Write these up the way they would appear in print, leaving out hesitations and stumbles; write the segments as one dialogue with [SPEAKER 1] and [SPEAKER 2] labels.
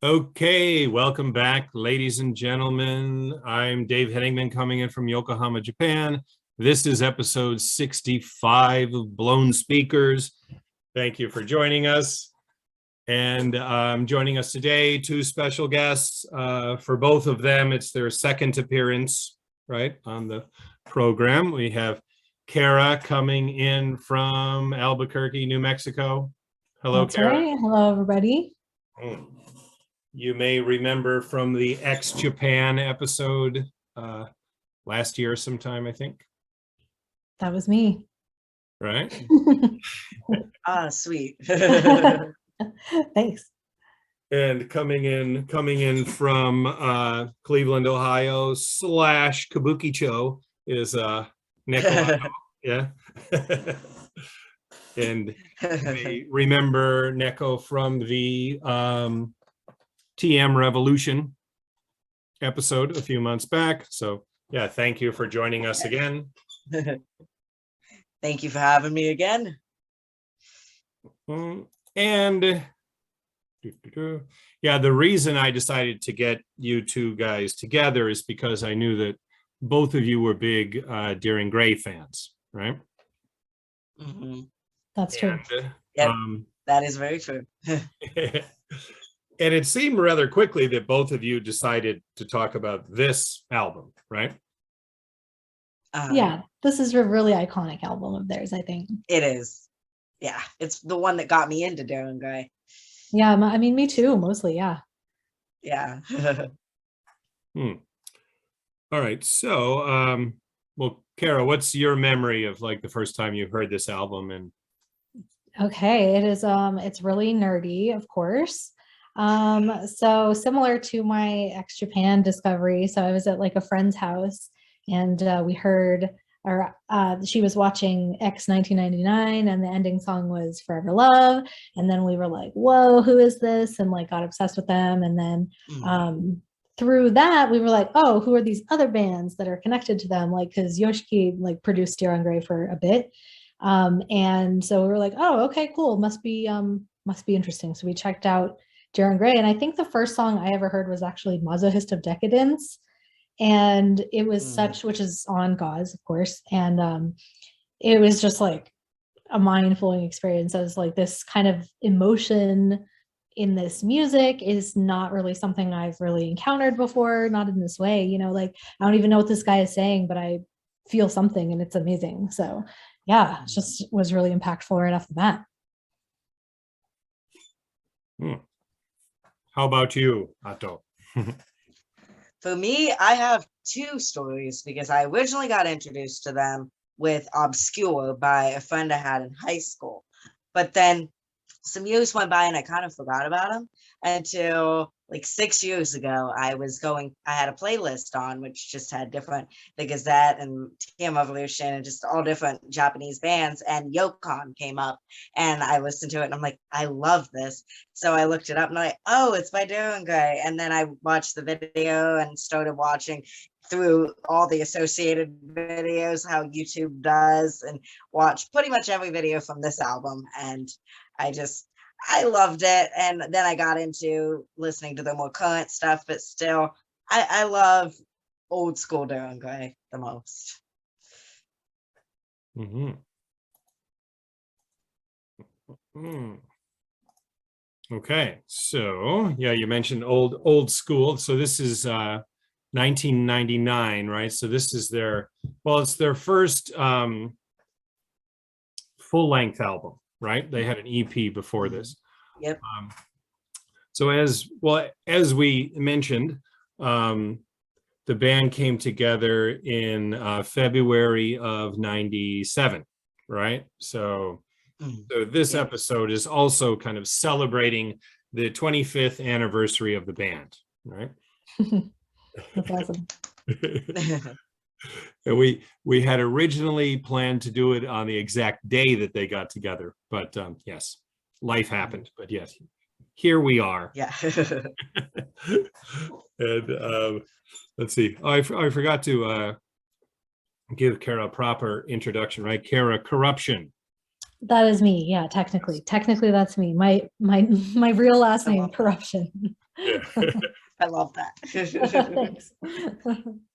[SPEAKER 1] Okay, welcome back, ladies and gentlemen. I'm Dave Hoenigman coming in from Yokohama, Japan. This is episode 65 of Blown Speakers. Thank you for joining us. And joining us today, two special guests. For both of them, it's their second appearance, right, on the program. We have Cara coming in from Albuquerque, New Mexico. Hello,
[SPEAKER 2] That's
[SPEAKER 1] Cara.
[SPEAKER 2] right. Hello, everybody.
[SPEAKER 1] You may remember from the ex-Japan episode last year sometime, I think.
[SPEAKER 2] That was me.
[SPEAKER 1] Right?
[SPEAKER 3] Sweet.
[SPEAKER 2] Thanks.
[SPEAKER 1] And coming in from Cleveland, Ohio / Kabukicho is Neko. Yeah. And you may remember Neko from the TM Revolution episode a few months back. So yeah, thank you for joining us again.
[SPEAKER 3] Thank you for having me again.
[SPEAKER 1] And yeah, the reason I decided to get you two guys together is because I knew that both of you were big Deering Gray fans, right?
[SPEAKER 3] Mm-hmm.
[SPEAKER 2] That's true.
[SPEAKER 3] Yep, that is very true.
[SPEAKER 1] And it seemed rather quickly that both of you decided to talk about this album, right?
[SPEAKER 2] Yeah, this is a really iconic album of theirs, I think.
[SPEAKER 3] It is. Yeah, it's the one that got me into Deering Gray.
[SPEAKER 2] Yeah, I mean, me too, mostly, yeah.
[SPEAKER 3] Yeah.
[SPEAKER 1] All right, so, well, Cara, what's your memory of like the first time you heard this album? And
[SPEAKER 2] okay, it is, it's really nerdy, of course. So similar to my ex-Japan discovery. So I was at like a friend's house and we heard, or she was watching X 1999 and the ending song was Forever Love. And then we were like, whoa, who is this? And like got obsessed with them. And then through that, we were like, oh, who are these other bands that are connected to them? Like, because Yoshiki like produced Deering Gray for a bit. And so we were like, oh, okay, cool. Must be interesting. So we checked out Deering Gray. And I think the first song I ever heard was actually Masochist of Decadence. And it was which is on Gauze, of course. And it was just like a mind-blowing experience. I was like, this kind of emotion in this music is not really something I've really encountered before, not in this way, you know, like I don't even know what this guy is saying, but I feel something and it's amazing. So yeah, it just was really impactful right off the bat.
[SPEAKER 1] How about you, Atto?
[SPEAKER 3] For me, I have two stories because I originally got introduced to them with Obscure by a friend I had in high school. But then some years went by and I kind of forgot about them until like 6 years ago. I had a playlist on which just had the Gazette and TM Revolution and just all different Japanese bands, and Yokon came up and I listened to it and I'm like, I love this. So I looked it up and I'm like, oh, it's by Deering Gray. And then I watched the video and started watching through all the associated videos, how YouTube does, and watch pretty much every video from this album. And I loved it. And then I got into listening to the more current stuff, but still, I love old school Deering Gray the most.
[SPEAKER 1] Okay, so yeah, you mentioned old school. So this is 1999, right? So this is it's their first full-length album, right? They had an EP before this.
[SPEAKER 3] Yep.
[SPEAKER 1] So as we mentioned, the band came together in February of 97, right? So this episode is also kind of celebrating the 25th anniversary of the band, right?
[SPEAKER 2] That's awesome.
[SPEAKER 1] And we had originally planned to do it on the exact day that they got together, but yes, life happened. But yes, here we are.
[SPEAKER 3] Yeah.
[SPEAKER 1] And let's see. Oh, I forgot to give Cara a proper introduction, right? Cara Corruption.
[SPEAKER 2] That is me. Yeah, technically that's me. My real last name, Corruption.
[SPEAKER 1] Yeah.
[SPEAKER 3] I love that.
[SPEAKER 2] Thanks.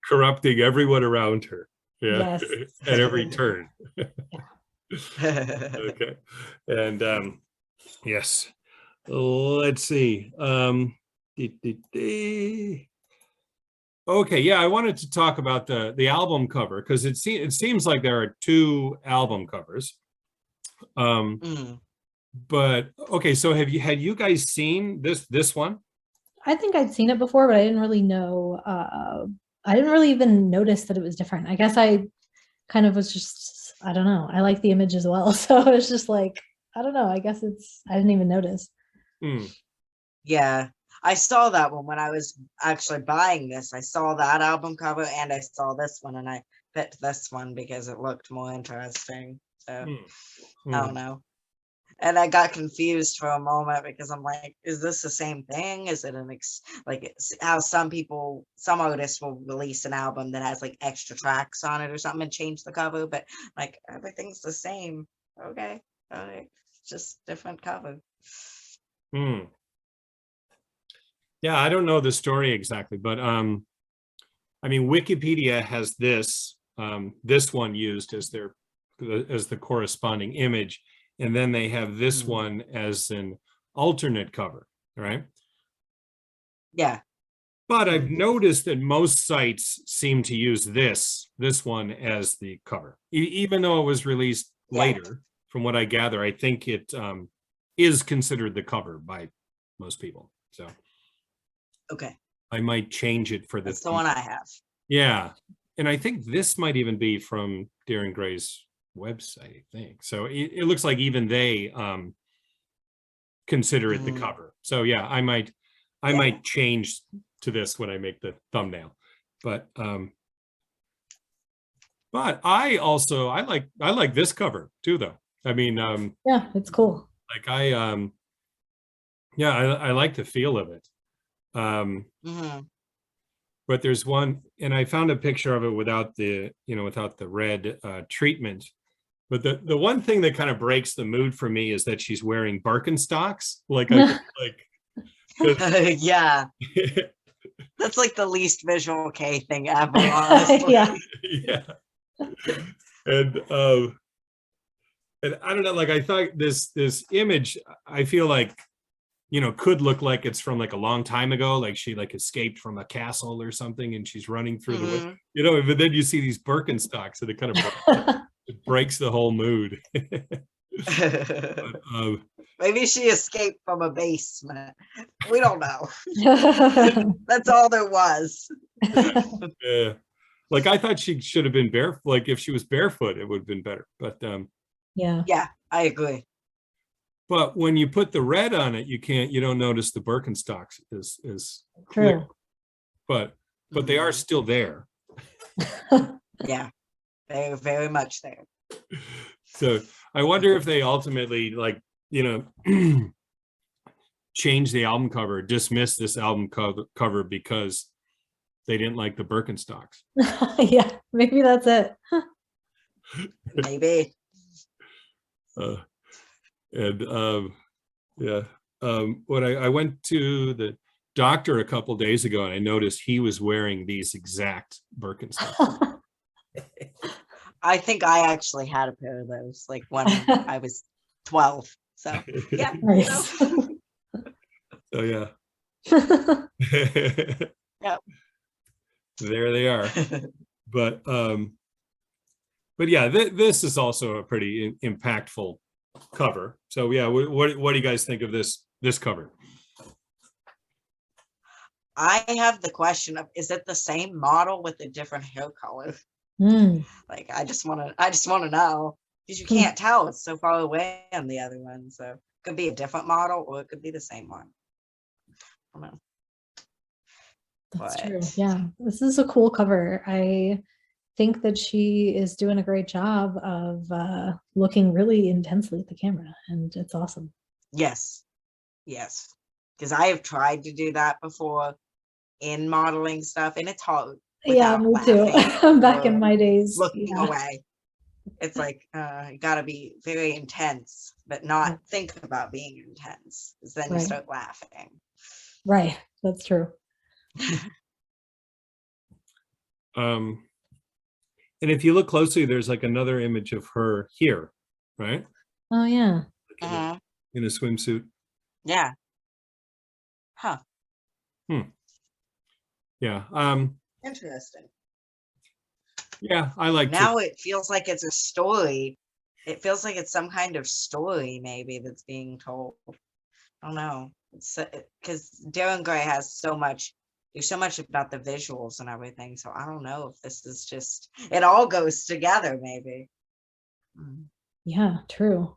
[SPEAKER 1] Corrupting everyone around her. Yeah.
[SPEAKER 2] Yes.
[SPEAKER 1] At every turn. Okay. And yes. Let's see. Okay, yeah, I wanted to talk about the album cover because it seems like there are two album covers.
[SPEAKER 3] Mm.
[SPEAKER 1] But okay, so had you guys seen this one?
[SPEAKER 2] I think I'd seen it before, but I didn't really know. I didn't really even notice that it was different. I guess I kind of was just, I don't know. I like the image as well. So it was just like, I don't know. I guess I didn't even notice.
[SPEAKER 3] Yeah, I saw that one when I was actually buying this. I saw that album cover and I saw this one, and I picked this one because it looked more interesting. So I don't know. And I got confused for a moment because I'm like, is this the same thing? Is it like it's how some artists will release an album that has like extra tracks on it or something and change the cover, but like everything's the same. Okay, all right, just different cover.
[SPEAKER 1] Yeah, I don't know the story exactly, but I mean, Wikipedia has this one used as the corresponding image, and then they have this one as an alternate cover, right?
[SPEAKER 3] Yeah.
[SPEAKER 1] But I've noticed that most sites seem to use this one as the cover, even though it was released later. From what I gather, I think it is considered the cover by most people. So.
[SPEAKER 3] Okay.
[SPEAKER 1] I might change it for
[SPEAKER 3] That's the one I have.
[SPEAKER 1] Yeah. And I think this might even be from Darren Gray's website, I think. So it looks like even they consider it the cover. So yeah, I might change to this when I make the thumbnail. But I like this cover too, though. I mean,
[SPEAKER 2] yeah, it's cool.
[SPEAKER 1] Like I like the feel of it. But there's one, and I found a picture of it without the red treatment. But the one thing that kind of breaks the mood for me is that she's wearing Birkenstocks.
[SPEAKER 3] Yeah. That's like the least visual K thing ever, honestly.
[SPEAKER 2] Yeah.
[SPEAKER 1] Yeah. And I don't know, like I thought this image, I feel like, could look like it's from like a long time ago, like she like escaped from a castle or something and she's running through the wood, but then you see these Birkenstocks and it kind of it breaks the whole mood. But,
[SPEAKER 3] maybe she escaped from a basement. We don't know. That's all there was.
[SPEAKER 1] Yeah. Like I thought she should have been barefoot. Like if she was barefoot, it would have been better. But
[SPEAKER 2] yeah,
[SPEAKER 3] I agree.
[SPEAKER 1] But when you put the red on it, you don't notice the Birkenstocks is
[SPEAKER 2] true.
[SPEAKER 1] Clear. But they are still there.
[SPEAKER 3] Yeah, they're very much there.
[SPEAKER 1] So I wonder if they ultimately change the album cover, dismiss this album cover because they didn't like the Birkenstocks.
[SPEAKER 2] Yeah, maybe that's it.
[SPEAKER 3] Maybe.
[SPEAKER 1] When I went to the doctor a couple days ago and I noticed he was wearing these exact Birkenstocks.
[SPEAKER 3] I think I actually had a pair of those like when I was 12. So yeah.
[SPEAKER 2] Nice.
[SPEAKER 1] So yeah.
[SPEAKER 3] Yep.
[SPEAKER 1] There they are. But yeah, this is also a pretty impactful cover. So yeah, what do you guys think of this cover?
[SPEAKER 3] I have the question of, is it the same model with a different hair color? Like I just want to know, because you can't tell, it's so far away on the other one. So it could be a different model or it could be the same one. I don't know.
[SPEAKER 2] That's true. Yeah, this is a cool cover. I think that she is doing a great job of looking really intensely at the camera, and it's awesome.
[SPEAKER 3] Yes, because I have tried to do that before in modeling stuff, and it's hard.
[SPEAKER 2] Yeah, me too. Back in my days,
[SPEAKER 3] looking away. It's like you got to be very intense, but not think about being intense, because then you start laughing.
[SPEAKER 2] Right. That's true.
[SPEAKER 1] And if you look closely, there's like another image of her here, right?
[SPEAKER 2] Oh yeah.
[SPEAKER 1] Like in a swimsuit.
[SPEAKER 3] Yeah. Huh.
[SPEAKER 1] Yeah.
[SPEAKER 3] Interesting.
[SPEAKER 1] Yeah, I like to.
[SPEAKER 3] Now it feels like it's a story. It feels like it's some kind of story maybe that's being told. I don't know. It's because Darren Gray has so much. There's so much about the visuals and everything. So I don't know if this is just. It all goes together, maybe.
[SPEAKER 2] Yeah, true.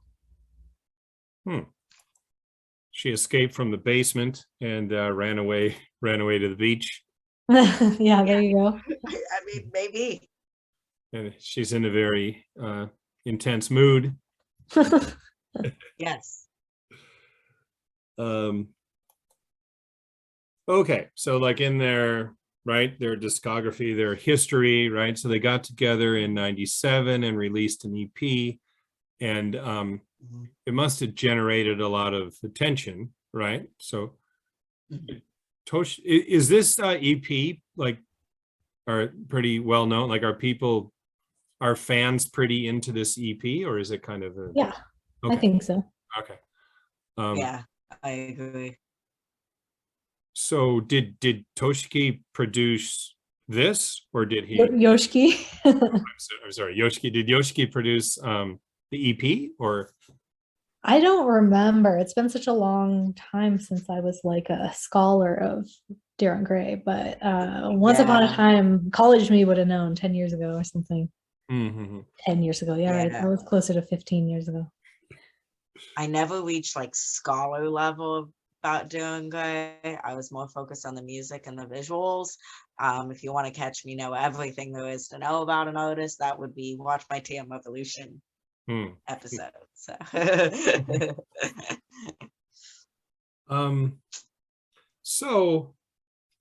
[SPEAKER 1] She escaped from the basement and ran away to the beach.
[SPEAKER 2] Yeah, there you go.
[SPEAKER 3] I mean, maybe.
[SPEAKER 1] And she's in a very intense mood.
[SPEAKER 3] Yes.
[SPEAKER 1] Okay, so like in their discography, their history, right? So they got together in '97 and released an EP, and it must have generated a lot of attention, right? So, Tosh, is this EP like are pretty well known? Like, are fans pretty into this EP, or is it kind of a?
[SPEAKER 2] Yeah,
[SPEAKER 1] Okay.
[SPEAKER 2] I think so.
[SPEAKER 1] Okay.
[SPEAKER 3] Yeah, I agree.
[SPEAKER 1] So did Toshiki produce this, or did he?
[SPEAKER 2] Yoshiki.
[SPEAKER 1] I'm sorry, Yoshiki. Did Yoshiki produce the EP, or?
[SPEAKER 2] I don't remember. It's been such a long time since I was like a scholar of Darren Gray, but once upon a time, college me would have known 10 years ago or something. 10 years ago. Yeah, right. That was closer to 15 years ago.
[SPEAKER 3] I never reached like scholar level about Darren Gray. I was more focused on the music and the visuals. If you want to catch me know everything there is to know about an artist, that would be watch my TM Revolution episode. So.
[SPEAKER 1] So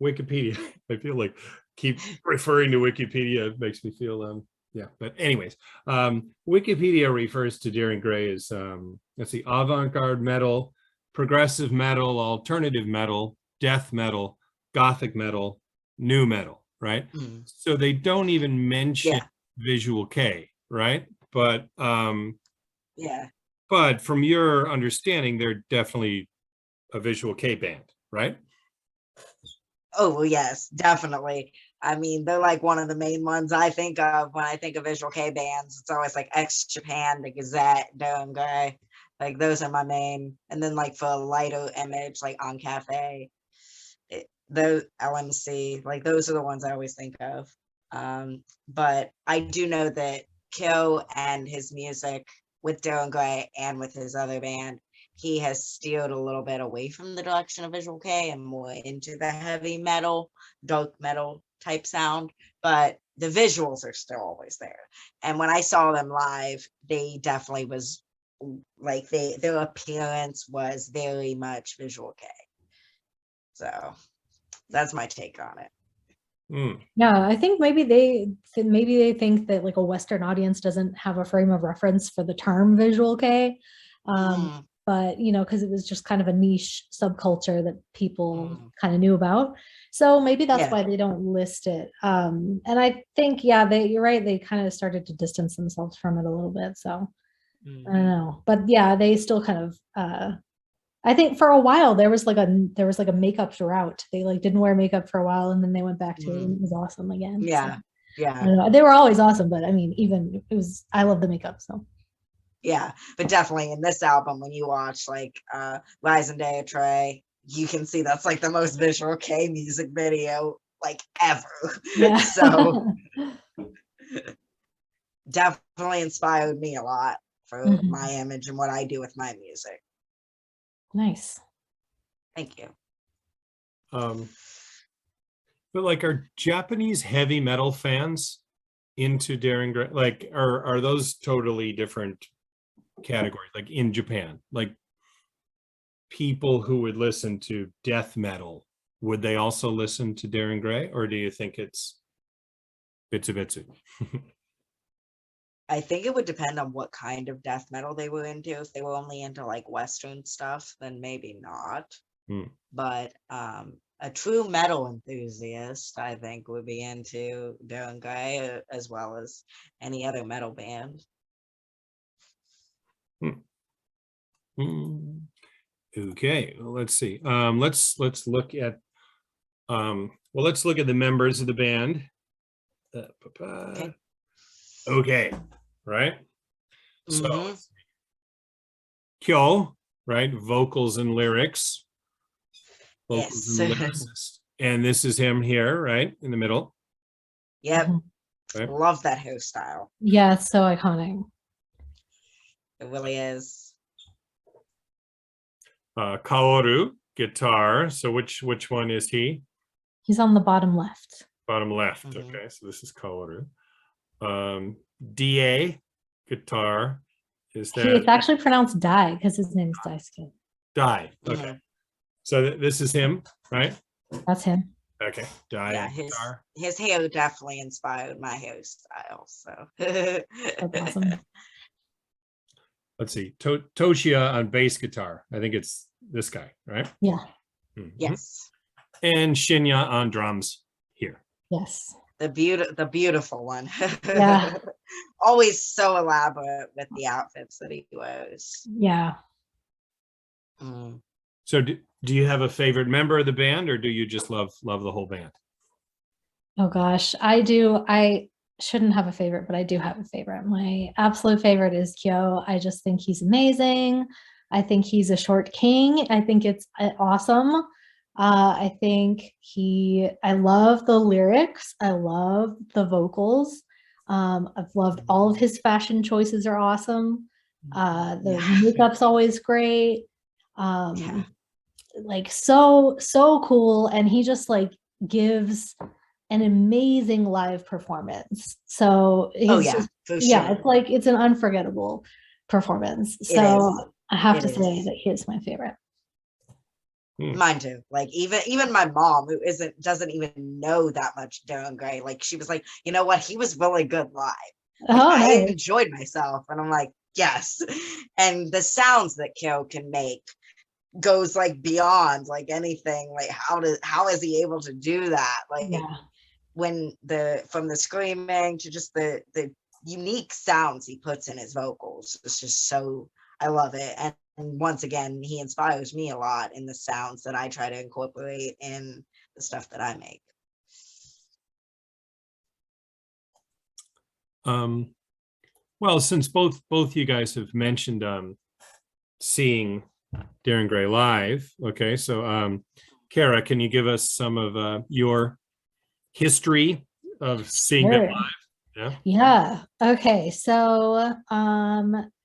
[SPEAKER 1] Wikipedia. I feel like keep referring to Wikipedia. It makes me feel yeah. But anyways, Wikipedia refers to Darren Gray as let's see, avant-garde metal, progressive metal, alternative metal, death metal, gothic metal, new metal, right? So they don't even mention Visual K, right? But but from your understanding, they're definitely a Visual K band, right?
[SPEAKER 3] Oh, well, yes, definitely. I mean, they're like one of the main ones I think of when I think of Visual K bands. It's always like X Japan, the Gazette, Darren Gray. Like those are my main. And then like for a lighter image, like On Cafe, the LMC, like those are the ones I always think of. But I do know that Kyo and his music with Darren Gray and with his other band, he has steered a little bit away from the direction of Visual K and more into the heavy metal, dark metal type sound, but the visuals are still always there. And when I saw them live, they definitely was like their appearance was very much Visual K. So that's my take on it.
[SPEAKER 2] Yeah, I think maybe they think that like a Western audience doesn't have a frame of reference for the term Visual K. But you know, because it was just kind of a niche subculture that people kind of knew about. So maybe that's why they don't list it. And I think, you're right. They kind of started to distance themselves from it a little bit. So I don't know, but yeah, they still kind of. I think for a while there was like a makeup drought. They like didn't wear makeup for a while, and then they went back to it, and it was awesome again.
[SPEAKER 3] Yeah,
[SPEAKER 2] so, I don't know. They were always awesome, but I mean, even I love the makeup. So.
[SPEAKER 3] Yeah, but definitely in this album, when you watch like Rise and Day of Trey, you can see that's like the most Visual K music video like ever.
[SPEAKER 2] Yeah.
[SPEAKER 3] So definitely inspired me a lot for my image and what I do with my music.
[SPEAKER 2] Nice.
[SPEAKER 3] Thank you.
[SPEAKER 1] But like, are Japanese heavy metal fans into Darren Gray? Like, are those totally different categories? Like in Japan, like people who would listen to death metal, would they also listen to Darren Gray, or do you think it's bitsu?
[SPEAKER 3] I think it would depend on what kind of death metal they were into. If they were only into like Western stuff, then maybe not. But a true metal enthusiast, I think, would be into Darren Gray as well as any other metal band.
[SPEAKER 1] Okay, well, let's see. Let's look at let's look at the members of the band. Okay, right. So
[SPEAKER 3] Mhm.
[SPEAKER 1] Kyo, right? Vocals and lyrics. Vocals
[SPEAKER 3] Yes.
[SPEAKER 1] and lyricist. And this is him here, right? In the middle.
[SPEAKER 3] Yep.
[SPEAKER 1] Right.
[SPEAKER 3] Love that hairstyle.
[SPEAKER 2] Yeah, it's so iconic.
[SPEAKER 3] It really is.
[SPEAKER 1] Kaoru, guitar. So which one is he?
[SPEAKER 2] He's on the bottom left.
[SPEAKER 1] Bottom left.
[SPEAKER 3] Mhm.
[SPEAKER 1] Okay, so this is Kaoru. DA, guitar. Is that
[SPEAKER 2] It's actually pronounced Die because his name is Daisuke.
[SPEAKER 1] Die? Okay.
[SPEAKER 3] Mhm.
[SPEAKER 1] So this is him, right?
[SPEAKER 2] That's him.
[SPEAKER 1] Okay. Die
[SPEAKER 3] Yeah,
[SPEAKER 1] guitar.
[SPEAKER 3] his hair definitely inspired my hairstyle. So
[SPEAKER 2] That's awesome.
[SPEAKER 1] Let's see. Toshia on bass guitar. I think it's this guy, right?
[SPEAKER 2] Yeah.
[SPEAKER 1] Mhm.
[SPEAKER 3] yes.
[SPEAKER 1] And Shinya on drums here.
[SPEAKER 2] Yes.
[SPEAKER 3] The beautiful one.
[SPEAKER 2] Yeah.
[SPEAKER 3] Always so elaborate with the outfits that he wears.
[SPEAKER 2] Yeah.
[SPEAKER 3] Mm.
[SPEAKER 1] So do you have a favorite member of the band, or do you just love the whole band?
[SPEAKER 2] Oh gosh, I do. I shouldn't have a favorite, but I do have a favorite. My absolute favorite is Kyo. I just think he's amazing. I think he's a short king. I think it's awesome. I think I love the lyrics. I love the vocals. I've loved all of his fashion choices are awesome. The
[SPEAKER 3] Yeah.
[SPEAKER 2] makeup's always great.
[SPEAKER 3] Yeah.
[SPEAKER 2] Like so cool. And he just like gives an amazing live performance. So
[SPEAKER 3] Oh
[SPEAKER 2] he's
[SPEAKER 3] yeah,
[SPEAKER 2] just,
[SPEAKER 3] for
[SPEAKER 2] yeah,
[SPEAKER 3] sure.
[SPEAKER 2] it's like it's an unforgettable performance.
[SPEAKER 3] It
[SPEAKER 2] So
[SPEAKER 3] is.
[SPEAKER 2] I have
[SPEAKER 3] It
[SPEAKER 2] to say
[SPEAKER 3] is.
[SPEAKER 2] that he is my favorite.
[SPEAKER 3] Mine too. Like even my mom, who doesn't even know that much Darren Gray, like she was like, you know what, he was really good live. Like,
[SPEAKER 2] Oh,
[SPEAKER 3] I
[SPEAKER 2] nice.
[SPEAKER 3] enjoyed myself, and I'm like, yes. And the sounds that Kyo can make goes like beyond like anything. Like how is he able to do that? Like
[SPEAKER 2] Yeah.
[SPEAKER 3] when from the screaming to just the unique sounds he puts in his vocals, it's just so, I love it. And once again, he inspires me a lot in the sounds that I try to incorporate in the stuff that I make.
[SPEAKER 1] Well, since both you guys have mentioned seeing Darren Gray live, okay, so Cara, can you give us some of your history of seeing them
[SPEAKER 2] Sure.
[SPEAKER 1] live?
[SPEAKER 2] Yeah. Okay. So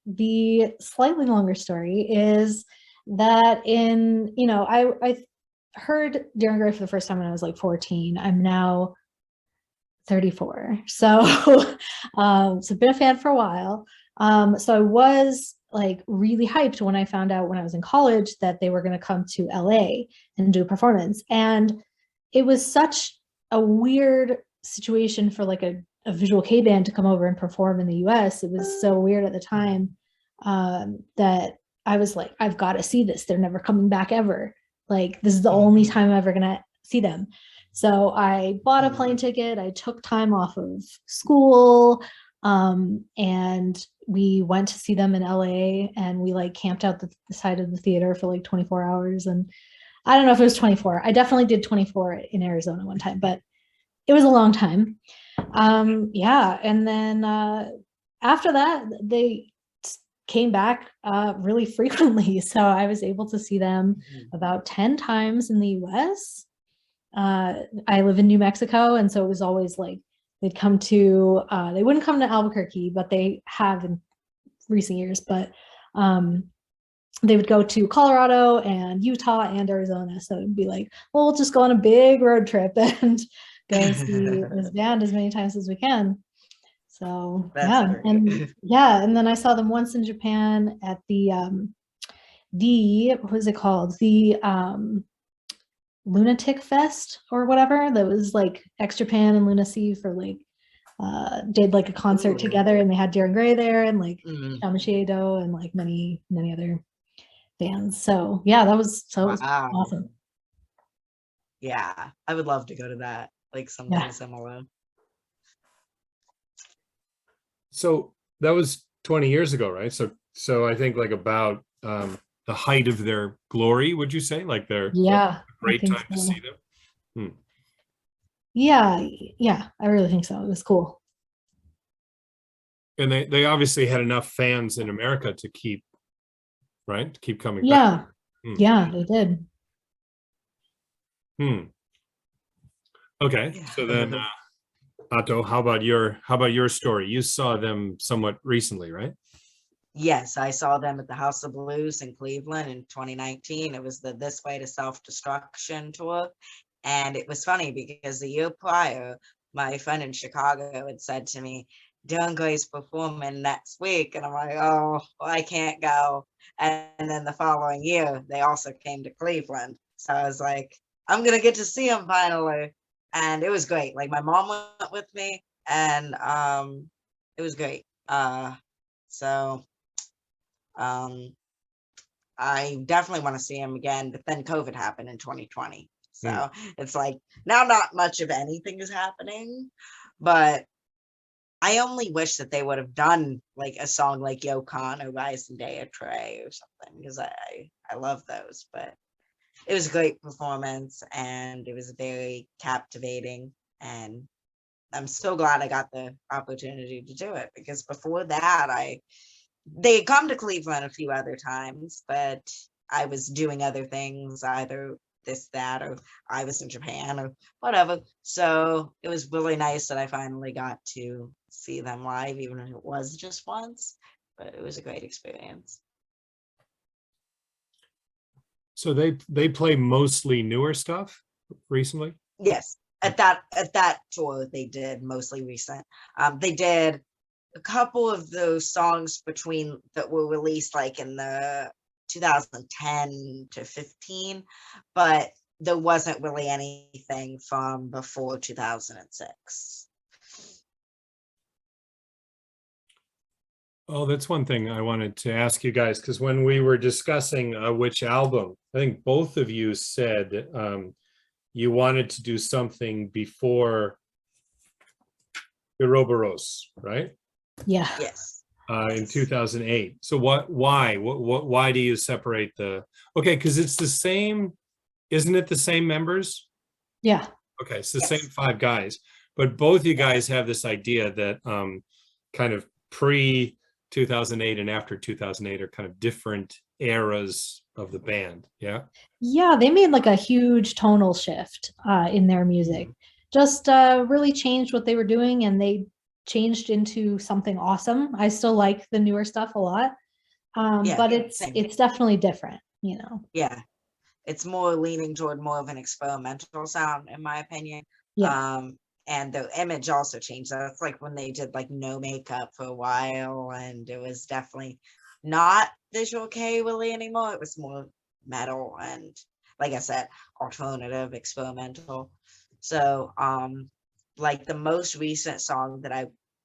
[SPEAKER 2] the slightly longer story is that I heard Darren Gray for the first time when I was like 14. I'm now 34. So so I've been a fan for a while. So I was like really hyped when I found out when I was in college that they were going to come to LA and do a performance. And it was such a weird situation for like a visual K band to come over and perform in the US. It was so weird at the time that I was like, I've got to see this. They're never coming back ever. Like, this is the only time I'm ever going to see them. So I bought a plane ticket. I took time off of school and we went to see them in LA, and we like camped out the side of the theater for like 24 hours. And I don't know if it was 24. I definitely did 24 in Arizona one time, but it was a long time. Yeah. And then after that, they came back really frequently. So I was able to see them about 10 times in the US. I live in New Mexico, and so it was always like they'd come to they wouldn't come to Albuquerque, but they have in recent years, but they would go to Colorado and Utah and Arizona. So it'd be like, well, we'll just go on a big road trip and go see this band as many times as we can. So
[SPEAKER 3] That's
[SPEAKER 2] and then I saw them once in Japan at the what was it called, the Lunatic Fest or whatever, that was like X Japan and Lunacy for like did like a concert together, and they had Darren Gray there and like Yamashita Edo and like many other bands. So yeah, that was awesome.
[SPEAKER 3] Yeah, I would love to go to that, like something similar.
[SPEAKER 1] So that was 20 years ago, right? So I think like about the height of their glory, would you say? Like they're
[SPEAKER 2] Yeah,
[SPEAKER 1] a
[SPEAKER 2] I
[SPEAKER 1] great
[SPEAKER 2] think
[SPEAKER 1] time to
[SPEAKER 2] so.
[SPEAKER 1] see them. Hmm.
[SPEAKER 2] Yeah, yeah, I really think so. It was cool.
[SPEAKER 1] And they obviously had enough fans in America to keep, right? To keep coming back.
[SPEAKER 2] Yeah,
[SPEAKER 1] Hmm.
[SPEAKER 2] yeah, they did.
[SPEAKER 1] Hmm. Okay.
[SPEAKER 3] Yeah.
[SPEAKER 1] So then Otto, how about your story? You saw them somewhat recently, right?
[SPEAKER 3] Yes, I saw them at the House of Blues in Cleveland in 2019. It was the This Way to Self-Destruction tour. And it was funny because the year prior, my friend in Chicago had said to me, Dylan Gray's performing next week. And I'm like, oh, well, I can't go. And then the following year, they also came to Cleveland. So I was like, I'm going to get to see them finally. And it was great. Like my mom went with me and it was great. So um, I definitely want to see him again, but then COVID happened in 2020. So it's like now not much of anything is happening, but I only wish that they would have done like a song like Yokon or Rise and Day of Trey or something because I love those, but it was a great performance and it was very captivating and I'm so glad I got the opportunity to do it because before that they had come to Cleveland a few other times, but I was doing other things, either this, that, or I was in Japan or whatever. So it was really nice that I finally got to see them live, even if it was just once, but it was a great experience.
[SPEAKER 1] So they play mostly newer stuff recently?
[SPEAKER 3] Yes, at that tour they did mostly recent. They did a couple of those songs between that were released like in the 2010 to 15, but there wasn't really anything from before 2006.
[SPEAKER 1] Oh, that's one thing I wanted to ask you guys, because when we were discussing which album, I think both of you said you wanted to do something before Ouroboros, right?
[SPEAKER 2] Yeah.
[SPEAKER 3] Yes.
[SPEAKER 1] In 2008. So why do you separate the, okay, because it's the same, isn't it the same members?
[SPEAKER 2] Yeah.
[SPEAKER 1] Okay, it's the
[SPEAKER 3] Yes.
[SPEAKER 1] same five guys, but both you guys have this idea that kind of pre 2008 and after 2008 are kind of different eras of the band. Yeah.
[SPEAKER 2] Yeah, they made like a huge tonal shift in their music. Just really changed what they were doing and they changed into something awesome. I still like the newer stuff a lot.
[SPEAKER 3] Yeah,
[SPEAKER 2] But
[SPEAKER 3] same.
[SPEAKER 2] it's definitely different, you know.
[SPEAKER 3] Yeah, it's more leaning toward more of an experimental sound, in my opinion.
[SPEAKER 2] Yeah.
[SPEAKER 3] And the image also changed. That's like when they did like no makeup for a while, and it was definitely not visual K really anymore. It was more metal and, like I said, alternative, experimental. So, like the most recent song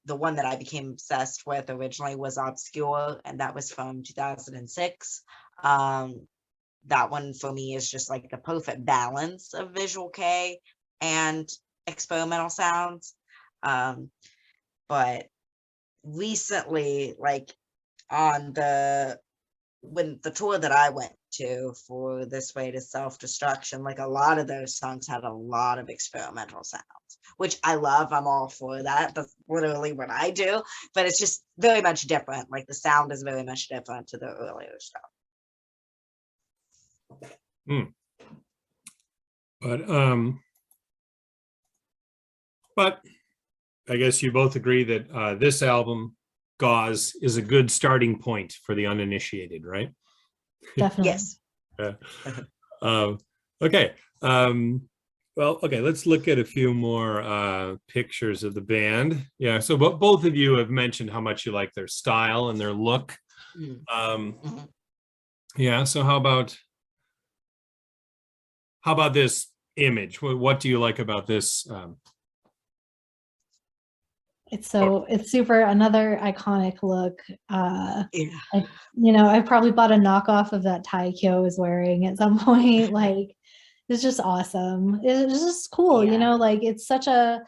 [SPEAKER 3] the one that I became obsessed with originally was Obscure, and that was from 2006. That one for me is just like the perfect balance of visual K and experimental sounds. But recently, like on when the tour that I went to for This Way to Self-Destruction, like a lot of those songs had a lot of experimental sounds, which I love. I'm all for that. That's literally what I do, but it's just very much different. Like the sound is very much different to the earlier stuff.
[SPEAKER 1] Mm. But I guess you both agree that this album, Gauze, is a good starting point for the uninitiated, right?
[SPEAKER 2] Definitely.
[SPEAKER 3] Yes.
[SPEAKER 1] Okay. Well, okay, let's look at a few more pictures of the band. Yeah, so both of you have mentioned how much you like their style and their look. Yeah, so how about this image? What do you like about this?
[SPEAKER 2] It's super another iconic look.
[SPEAKER 3] Yeah.
[SPEAKER 2] I probably bought a knockoff of that tie Kyo was wearing at some point. Like it's just awesome. It's just cool, you
[SPEAKER 3] Yeah.
[SPEAKER 2] know, like it's such a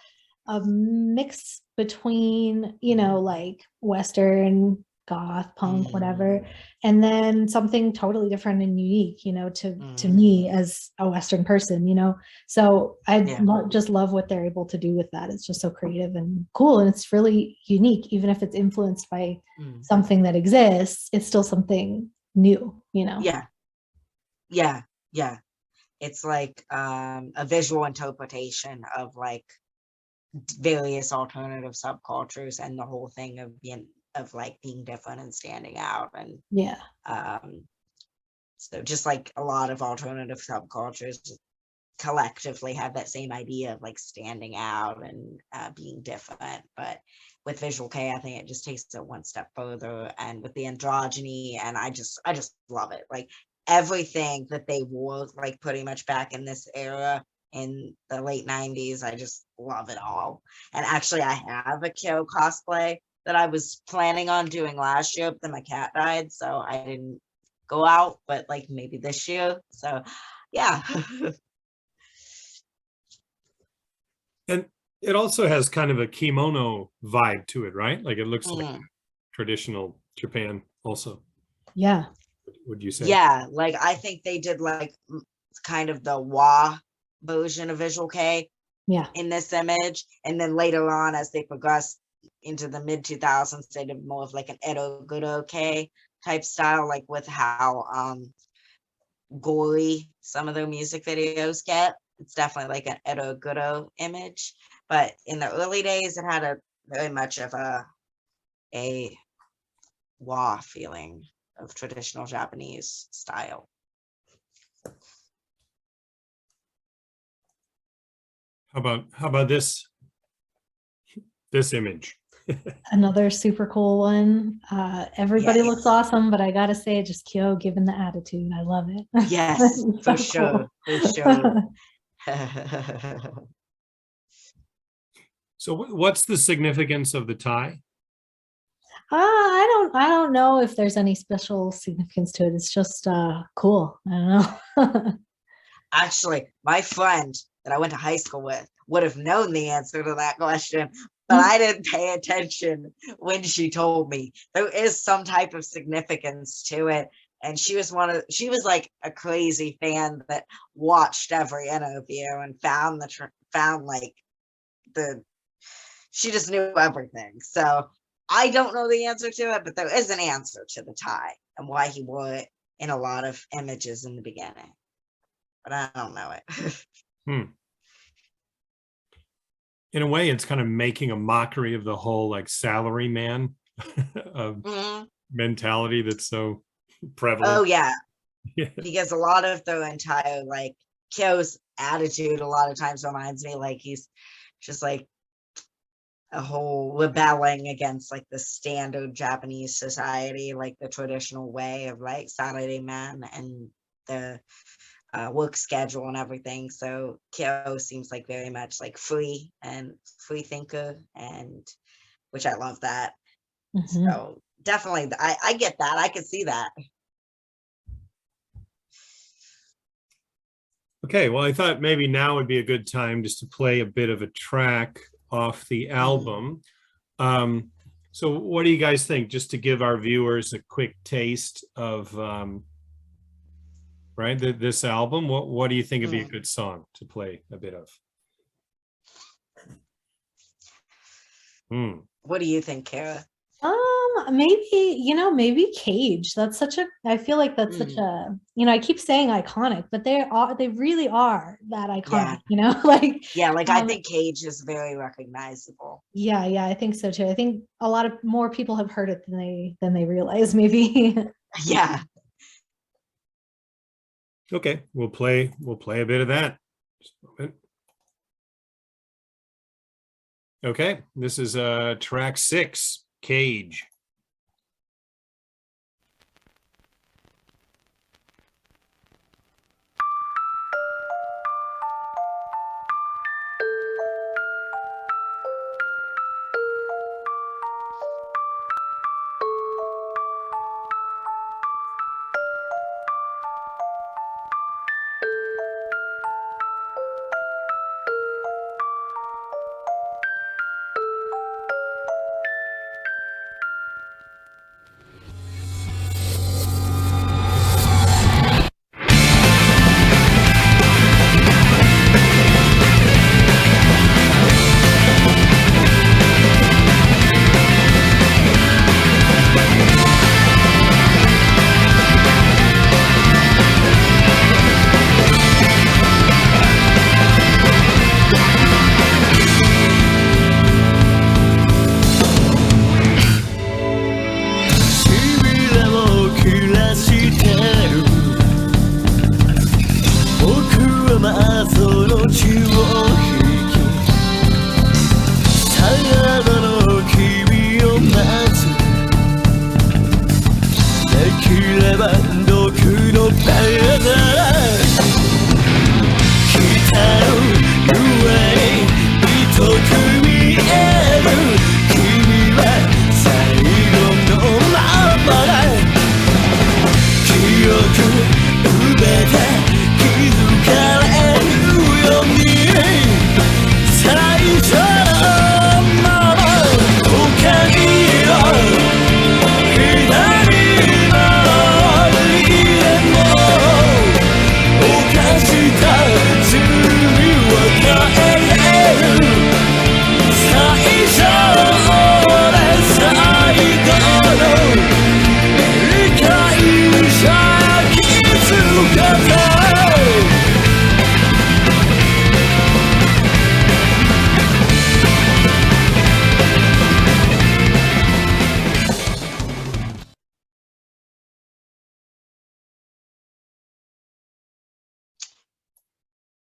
[SPEAKER 2] mix between, you know, like Western, goth, punk, whatever, and then something totally different and unique, you know, to me as a Western person, you know. So I just love what they're able to do with that. It's just so creative and cool, and it's really unique. Even if it's influenced by something that exists, it's still something new, you know.
[SPEAKER 3] Yeah. It's like a visual interpretation of like various alternative subcultures, and the whole thing of being different and standing out. And so just like a lot of alternative subcultures collectively have that same idea of like standing out and being different, but with Visual K, I think it just takes it one step further, and with the androgyny, and I just love it. Like everything that they wore, like pretty much back in this era in the late 90s, I just love it all. And actually, I have a Kyo cosplay that I was planning on doing last year, but then my cat died, so I didn't go out, but like maybe this year. So yeah.
[SPEAKER 1] And it also has kind of a kimono vibe to it, right? Like it looks like traditional Japan also.
[SPEAKER 2] Yeah.
[SPEAKER 1] Would you say?
[SPEAKER 3] Yeah, like I think they did like kind of the Wa version of Visual K in this image. And then later on, as they progressed into the mid 2000s, they did more of like an Edo Guro K type style, like with how gory some of their music videos get. It's definitely like an Edo Guro image. But in the early days, it had a very much of a Wa feeling of traditional Japanese style.
[SPEAKER 1] How about this image?
[SPEAKER 2] Another super cool one. Everybody looks awesome, but I gotta say, just Kyo given the attitude. I love it.
[SPEAKER 3] Yes, for sure. For sure.
[SPEAKER 1] So what's the significance of the tie?
[SPEAKER 2] I don't know if there's any special significance to it. It's just cool. I don't know.
[SPEAKER 3] Actually, my friend that I went to high school with would have known the answer to that question, but I didn't pay attention when she told me. There is some type of significance to it. And she was like a crazy fan that watched every interview and found she just knew everything. So I don't know the answer to it, but there is an answer to the tie and why he wore it in a lot of images in the beginning. But I don't know it.
[SPEAKER 1] In a way, it's kind of making a mockery of the whole like salary man mentality that's so prevalent.
[SPEAKER 3] Oh yeah. Because a lot of the entire like Kyo's attitude a lot of times reminds me like he's just like a whole rebelling against like the standard Japanese society, like the traditional way of like Saturday man and the work schedule and everything. So Kyo seems like very much like free thinker, and which I love that. So definitely I get that. I can see that.
[SPEAKER 1] Okay, well, I thought maybe now would be a good time just to play a bit of a track off the album. So what do you guys think? Just to give our viewers a quick taste of this album. What do you think would be a good song to play a bit of?
[SPEAKER 3] What do you think, Cara?
[SPEAKER 2] Maybe Cage. That's I feel like that's such a, I keep saying iconic, but they really are that iconic, like.
[SPEAKER 3] Yeah, like I think Cage is very recognizable.
[SPEAKER 2] Yeah, I think so too. I think a lot of more people have heard it than they realize, maybe.
[SPEAKER 3] Yeah.
[SPEAKER 1] Okay, we'll play a bit of that. Just a moment. Okay, this is track 6, Cage.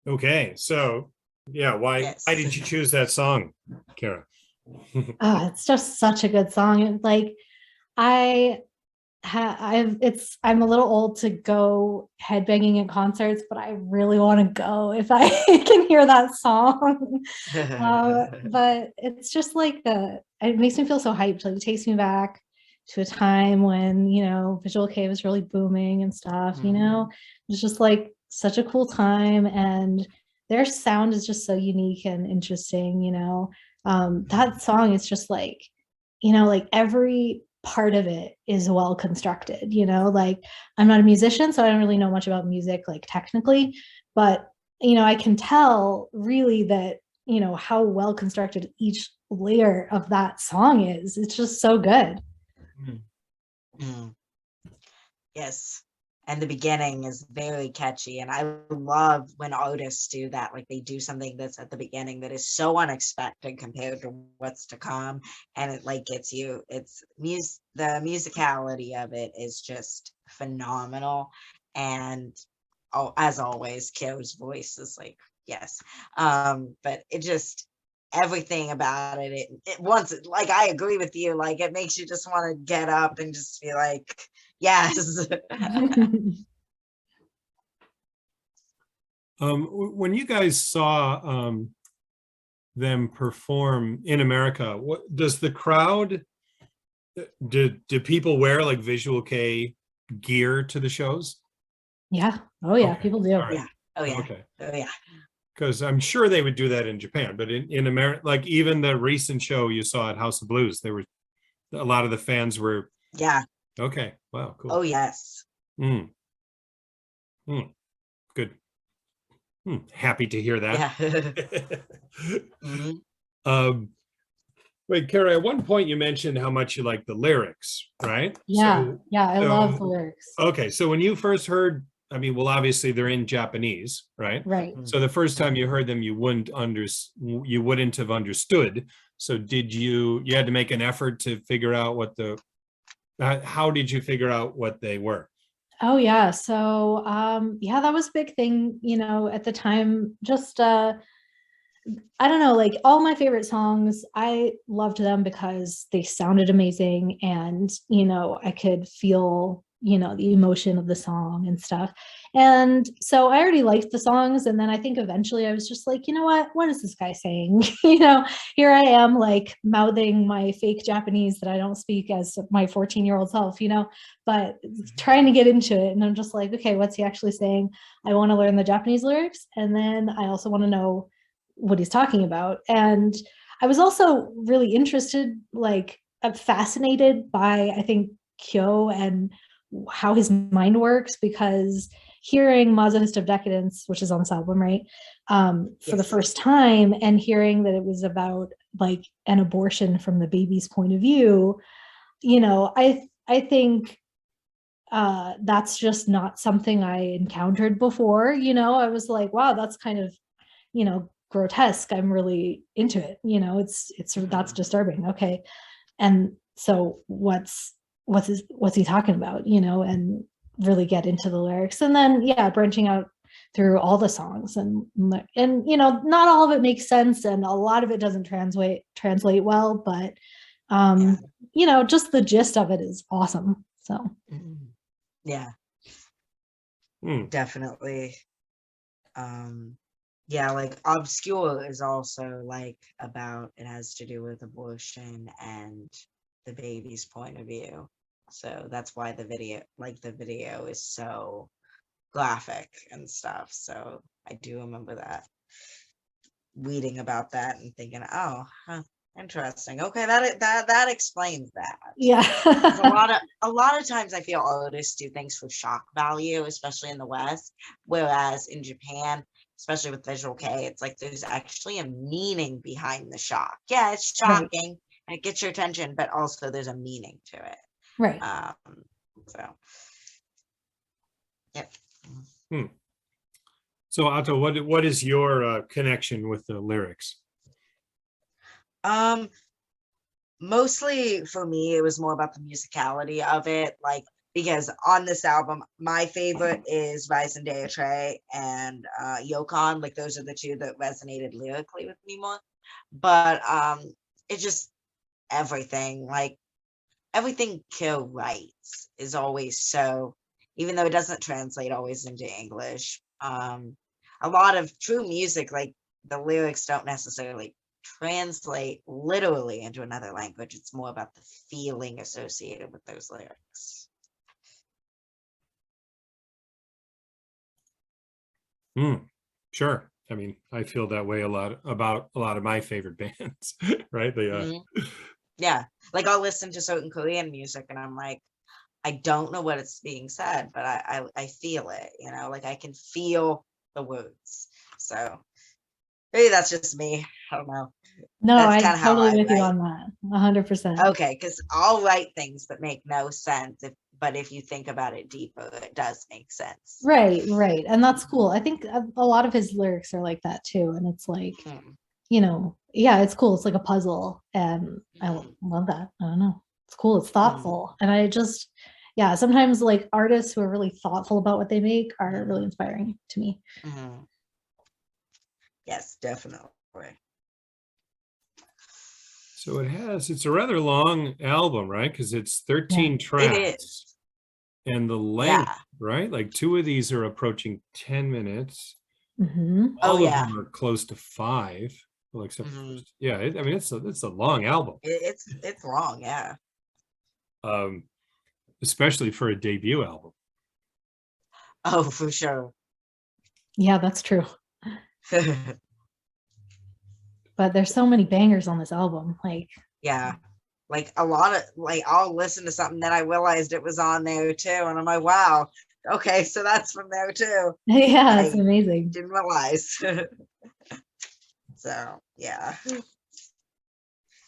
[SPEAKER 1] Okay, so yeah, why
[SPEAKER 3] Yes.
[SPEAKER 1] did you choose that song, Cara?
[SPEAKER 2] Oh, it's just such a good song. And like I I'm a little old to go headbanging at concerts, but I really want to go if I can hear that song. But it's just like it makes me feel so hyped. Like it takes me back to a time when, Visual Kei was really booming and stuff, It's just like such a cool time. And their sound is just so unique and interesting, That song is just like, like every part of it is well constructed, like I'm not a musician, so I don't really know much about music, like technically, but I can tell really that, how well constructed each layer of that song is. It's just so good.
[SPEAKER 3] Mm. Yes. And the beginning is very catchy. And I love when artists do that. Like they do something that's at the beginning that is so unexpected compared to what's to come. And it like gets you, the musicality of it is just phenomenal. And as always, Kyo's voice is like, yes. But it just, everything about it once, like I agree with you, like it makes you just want to get up and just be like, yes.
[SPEAKER 1] When you guys saw them perform in America, what does the crowd, do people wear like Visual Kei gear to the shows?
[SPEAKER 2] Yeah. Oh yeah,
[SPEAKER 1] Okay.
[SPEAKER 2] people do.
[SPEAKER 1] All right.
[SPEAKER 3] Yeah. Oh yeah.
[SPEAKER 1] Okay.
[SPEAKER 3] Oh yeah.
[SPEAKER 1] Because I'm sure they would do that in Japan, but in America, like even the recent show you saw at House of Blues, there were a lot of the fans were.
[SPEAKER 3] Yeah.
[SPEAKER 1] Okay. Wow. Cool.
[SPEAKER 3] Oh yes.
[SPEAKER 1] Mm. Mm. Good. Happy to hear that.
[SPEAKER 3] Yeah. Mhm.
[SPEAKER 1] um, Wait, Cara, at one point you mentioned how much you like the lyrics, right?
[SPEAKER 2] Yeah. Yeah. I love the
[SPEAKER 1] So
[SPEAKER 2] lyrics.
[SPEAKER 1] okay, so when you first heard, I mean, well, obviously they're in Japanese, right?
[SPEAKER 2] Right.
[SPEAKER 1] So the first time you heard them, you wouldn't have understood. So you had to make an effort to figure out how did you figure out what they were?
[SPEAKER 2] Oh yeah. So yeah, that was a big thing, at the time. Just I don't know, like all my favorite songs, I loved them because they sounded amazing and, I could feel, the emotion of the song and stuff. And so I already liked the songs. And then I think eventually I was just like, you know what is this guy saying? Here I am like mouthing my fake Japanese that I don't speak as my 14-year-old self, but trying to get into it. And I'm just like, okay, what's he actually saying? I want to learn the Japanese lyrics. And then I also want to know what he's talking about. And I was also really interested, like fascinated by, I think, Kyo and how his mind works, because hearing Masochist of Decadence, which is on this album, right, for the first time, and hearing that it was about like an abortion from the baby's point of view, I think that's just not something I encountered before. I was like, wow, that's kind of, grotesque. I'm really into it. It's that's disturbing. Okay. And so what's he talking about, and really get into the lyrics. And then yeah, branching out through all the songs, and not all of it makes sense and a lot of it doesn't translate well, but just the gist of it is awesome. So
[SPEAKER 3] Yeah.
[SPEAKER 1] Hmm.
[SPEAKER 3] Definitely. Yeah, like Obscure is also like it has to do with abortion and the baby's point of view. So that's why the video is so graphic and stuff. So I do remember that, reading about that and thinking, oh, huh, interesting. Okay, that explains that.
[SPEAKER 2] yeah.
[SPEAKER 3] a lot of times I feel artists do things for shock value, especially in the West, whereas in Japan, especially with Visual Kei, it's like there's actually a meaning behind the shock. Yeah, it's shocking and it gets your attention, but also there's a meaning to it.
[SPEAKER 2] Right.
[SPEAKER 3] So yep.
[SPEAKER 1] So Otto, what is your connection with the lyrics?
[SPEAKER 3] Mostly for me, it was more about the musicality of it. Like because on this album, my favorite is Rise and Day and Yukon. Like those are the two that resonated lyrically with me more. But it just everything, like everything Kill writes is always so, even though it doesn't translate always into English. A lot of true music, like the lyrics don't necessarily translate literally into another language. It's more about the feeling associated with those lyrics.
[SPEAKER 1] Sure. I mean, I feel that way a lot about a lot of my favorite bands, right?
[SPEAKER 3] Yeah, like I'll listen to certain Korean music and I'm like, I don't know what it's being said, but I feel it, you know, like I can feel the words. So maybe that's just me. I don't know.
[SPEAKER 2] No,
[SPEAKER 3] That's
[SPEAKER 2] I'm
[SPEAKER 3] kind of how
[SPEAKER 2] totally
[SPEAKER 3] I
[SPEAKER 2] with you
[SPEAKER 3] write.
[SPEAKER 2] on that. 100%.
[SPEAKER 3] Okay, because I'll write things that make no sense, but if you think about it deeper, it does make sense.
[SPEAKER 2] Right, right. And that's cool. I think a lot of his lyrics are like that too. And it's like, you know, yeah, it's cool. It's like a puzzle. And I love that. I don't know. It's cool. It's thoughtful. And I just, yeah, sometimes like artists who are really thoughtful about what they make are really inspiring to me.
[SPEAKER 3] Yes, definitely.
[SPEAKER 1] So it's a rather long album, right? Because it's 13 tracks.
[SPEAKER 3] It is.
[SPEAKER 1] And the length, right? Like 2 of these are approaching 10 minutes. All of them are close to 5. Well, except yeah, I mean it's a long album.
[SPEAKER 3] It's long, yeah.
[SPEAKER 1] Especially for a debut album.
[SPEAKER 3] Oh, for sure.
[SPEAKER 2] Yeah, that's true. But there's so many bangers on this album. Like,
[SPEAKER 3] yeah, like a lot of, like I'll listen to something that I realized it was on there too, and I'm like, wow, okay, so that's from there too.
[SPEAKER 2] Yeah, it's amazing.
[SPEAKER 3] Didn't realize. So yeah,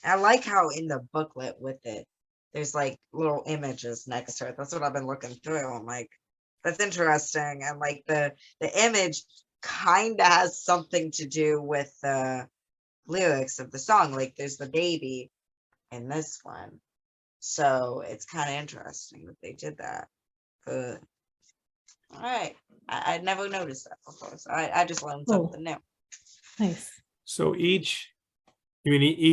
[SPEAKER 3] I like how in the booklet with it, there's like little images next to it. That's what I've been looking through. I'm like, that's interesting, and like the image kind of has something to do with the lyrics of the song. Like there's the baby in this one, so it's kind of interesting that they did that. All right, I never noticed that before, so I just learned something new.
[SPEAKER 2] Nice.
[SPEAKER 1] So each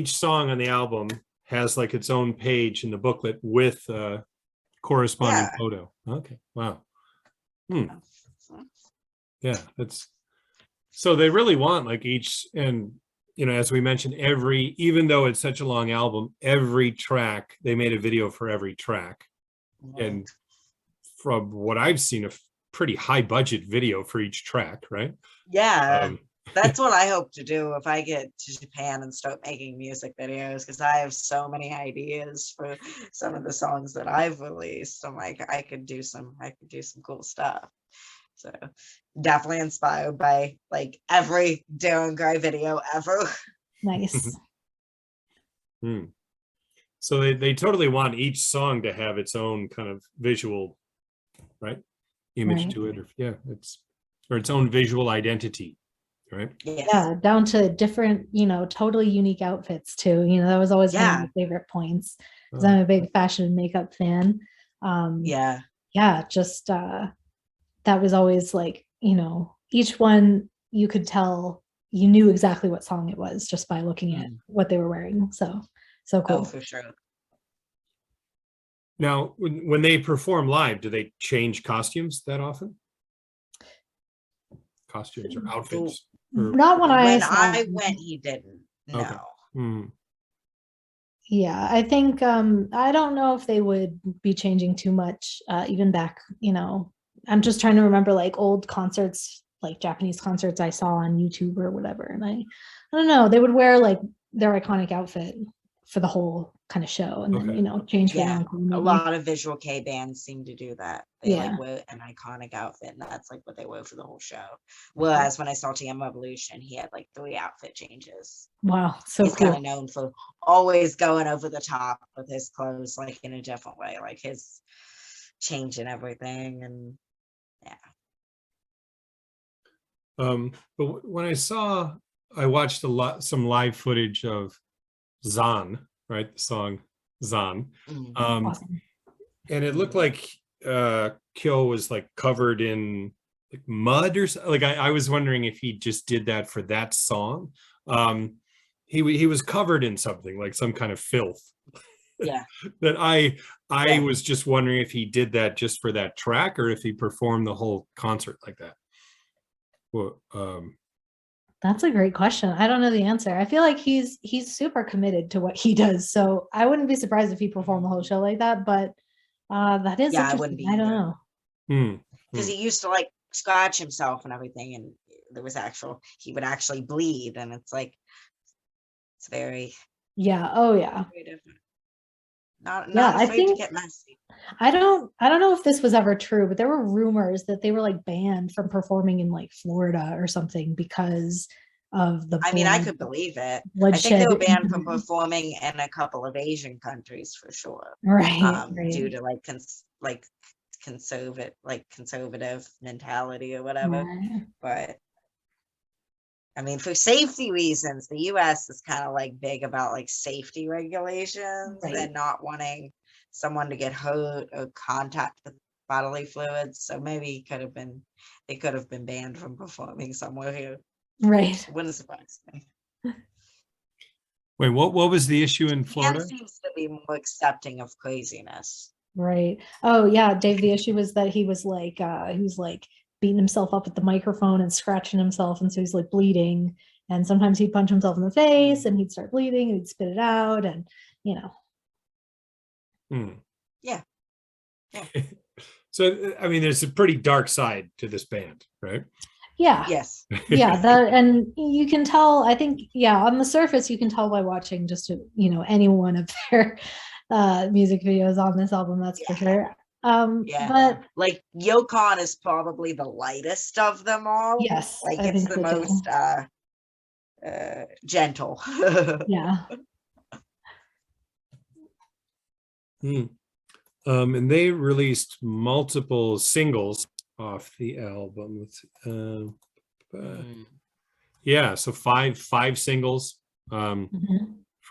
[SPEAKER 1] song on the album has like its own page in the booklet with a corresponding photo. Okay, wow. Yeah, that's, so they really want like each, and you know, as we mentioned, even though it's such a long album, every track, they made a video for every track. And from what I've seen, a pretty high budget video for each track, right?
[SPEAKER 3] Yeah, that's what I hope to do if I get to Japan and start making music videos, because I have so many ideas for some of the songs that I've released. I'm like, I could do some cool stuff. So definitely inspired by like every Darren Gray video ever.
[SPEAKER 2] Nice.
[SPEAKER 1] So they totally want each song to have its own kind of visual, right, image to it, or its own visual identity, right?
[SPEAKER 2] Yeah, down to different, you know, totally unique outfits too. You know, that was always one of my favorite points, because I'm a big fashion and makeup fan. Just that was always like, you know, each one you could tell you knew exactly what song it was just by looking at what they were wearing. So cool.
[SPEAKER 3] Oh, for sure.
[SPEAKER 1] Now, when they perform live, do they change costumes that often? Costumes or outfits?
[SPEAKER 2] Not when
[SPEAKER 3] I went, he didn't. No.
[SPEAKER 1] Okay.
[SPEAKER 2] Yeah, I think I don't know if they would be changing too much, even back, you know, I'm just trying to remember like old concerts, like Japanese concerts I saw on YouTube or whatever. And I don't know, they would wear like their iconic outfit for the whole kind of show, and then, you know, change.
[SPEAKER 3] A lot of visual K bands seem to do that. They like wear an iconic outfit, and that's like what they wear for the whole show. Whereas when I saw TM Revolution, he had like 3 outfit changes.
[SPEAKER 2] Wow, so
[SPEAKER 3] he's kind of known for always going over the top with his clothes, like in a different way, like his change and everything. And
[SPEAKER 1] but when I watched some live footage of Zan, right? The song Zan.
[SPEAKER 2] Awesome.
[SPEAKER 1] And it looked like Kyo was like covered in like mud or so. Like I was wondering if he just did that for that song. He was covered in something like some kind of filth.
[SPEAKER 3] Yeah.
[SPEAKER 1] That I
[SPEAKER 3] Yeah.
[SPEAKER 1] was just wondering if he did that just for that track or if he performed the whole concert like that. Well,
[SPEAKER 2] That's a great question. I don't know the answer. I feel like he's super committed to what he does. So I wouldn't be surprised if he performed the whole show like that, but that is
[SPEAKER 3] Yeah, I wouldn't
[SPEAKER 2] interesting.
[SPEAKER 3] be
[SPEAKER 2] I don't
[SPEAKER 3] either.
[SPEAKER 2] know.
[SPEAKER 3] Because he used to like scratch himself and everything, and there was he would actually bleed, and it's like it's very
[SPEAKER 2] Yeah. Oh yeah.
[SPEAKER 3] very different. Not
[SPEAKER 2] Yeah, I
[SPEAKER 3] afraid to
[SPEAKER 2] think
[SPEAKER 3] get messy.
[SPEAKER 2] I don't know if this was ever true, but there were rumors that they were like banned from performing in like Florida or something because of the
[SPEAKER 3] I mean, I
[SPEAKER 2] blood
[SPEAKER 3] could believe it. I think
[SPEAKER 2] bloodshed.
[SPEAKER 3] they were banned from performing in a couple of Asian countries for sure,
[SPEAKER 2] Right,
[SPEAKER 3] due
[SPEAKER 2] right,
[SPEAKER 3] to like conservative mentality or whatever.
[SPEAKER 2] right.
[SPEAKER 3] But I mean, for safety reasons, the US is kind of like big about like safety regulations
[SPEAKER 2] Right.
[SPEAKER 3] and not wanting someone to get hurt or contact with bodily fluids. So maybe they could have been banned from performing somewhere here.
[SPEAKER 2] Right.
[SPEAKER 3] It wouldn't surprise me.
[SPEAKER 1] wait, what was the issue in
[SPEAKER 3] Japan
[SPEAKER 1] Florida?
[SPEAKER 3] seems to be more accepting of craziness.
[SPEAKER 2] Right. Oh yeah, Dave, the issue was that he was like beating himself up at the microphone and scratching himself, and so he's like bleeding, and sometimes he'd punch himself in the face and he'd start bleeding and he'd spit it out, and you know.
[SPEAKER 3] Yeah.
[SPEAKER 1] So I mean, there's a pretty dark side to this band, right?
[SPEAKER 2] Yeah.
[SPEAKER 3] Yes.
[SPEAKER 2] Yeah, that, and you can tell, I think, yeah, on the surface you can tell by watching just any one of their music videos on this album, that's for sure.
[SPEAKER 3] Yeah.
[SPEAKER 2] But
[SPEAKER 3] like Yokon is probably the lightest of them all.
[SPEAKER 2] yes,
[SPEAKER 3] Like
[SPEAKER 2] I
[SPEAKER 3] it's
[SPEAKER 2] think
[SPEAKER 3] the
[SPEAKER 2] so too.
[SPEAKER 3] most gentle.
[SPEAKER 2] Yeah.
[SPEAKER 1] And they released multiple singles off the album. Yeah, so five singles from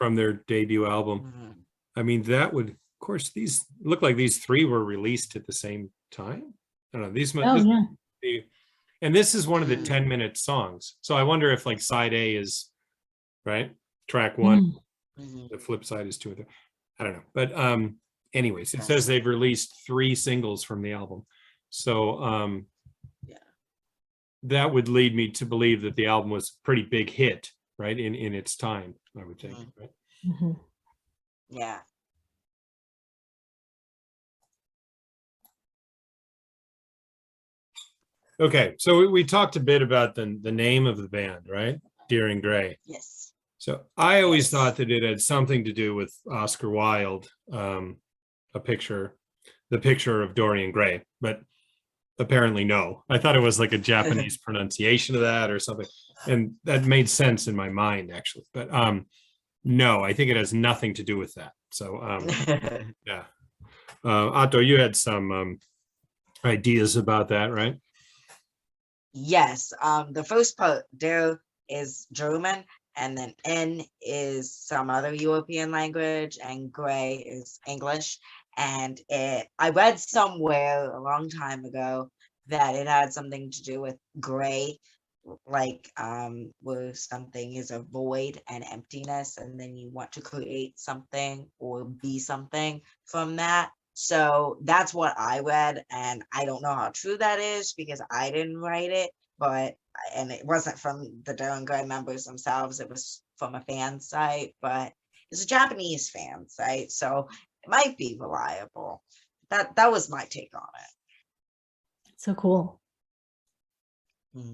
[SPEAKER 1] their debut album. I mean, that would, of course, these look like these three were released at the same time. I don't know. And this is one of the 10-minute songs. So I wonder if like side A is right, track one, the flip side is 2 or 3. I don't know. But anyways, it says they've released 3 singles from the album. So that would lead me to believe that the album was a pretty big hit, right? In its time, I would think. Right?
[SPEAKER 3] Yeah.
[SPEAKER 1] Okay, so we talked a bit about the name of the band, right? Deering Gray.
[SPEAKER 3] Yes.
[SPEAKER 1] So I always thought that it had something to do with Oscar Wilde, the picture of Dorian Gray, but apparently no. I thought it was like a Japanese pronunciation of that or something, and that made sense in my mind actually. But no, I think it has nothing to do with that. So yeah, Otto, you had some ideas about that, right?
[SPEAKER 3] Yes. The first part there is German, and then N is some other European language, and Gray is English. And I read somewhere a long time ago that it had something to do with gray, like where something is a void and emptiness, and then you want to create something or be something from that. So that's what I read, and I don't know how true that is because I didn't write it, and it wasn't from the Dorian Gray members themselves. It was from a fan site, but it's a Japanese fan site, so it might be reliable. That was my take on it.
[SPEAKER 2] So cool.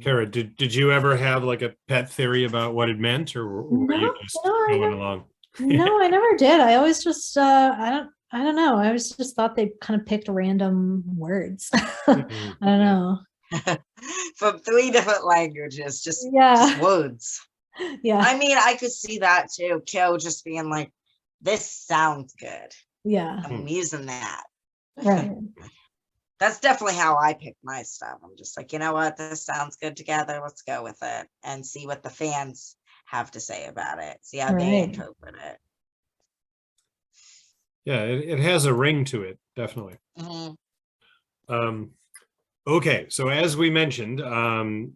[SPEAKER 1] Cara, did you ever have like a pet theory about what it meant, or were you just going along?
[SPEAKER 2] No, I never did. I always just I don't know. I always just thought they kind of picked random words. I don't know.
[SPEAKER 3] From 3 different languages, just words.
[SPEAKER 2] Yeah.
[SPEAKER 3] I mean, I could see that too. Kyo just being like, this sounds good.
[SPEAKER 2] Yeah.
[SPEAKER 3] I'm using that.
[SPEAKER 2] Right.
[SPEAKER 3] That's definitely how I pick my stuff. I'm just like, you know what? This sounds good together. Let's go with it and see what the fans have to say about it. See how they interpret it.
[SPEAKER 1] Yeah, it has a ring to it, definitely. Okay, so as we mentioned,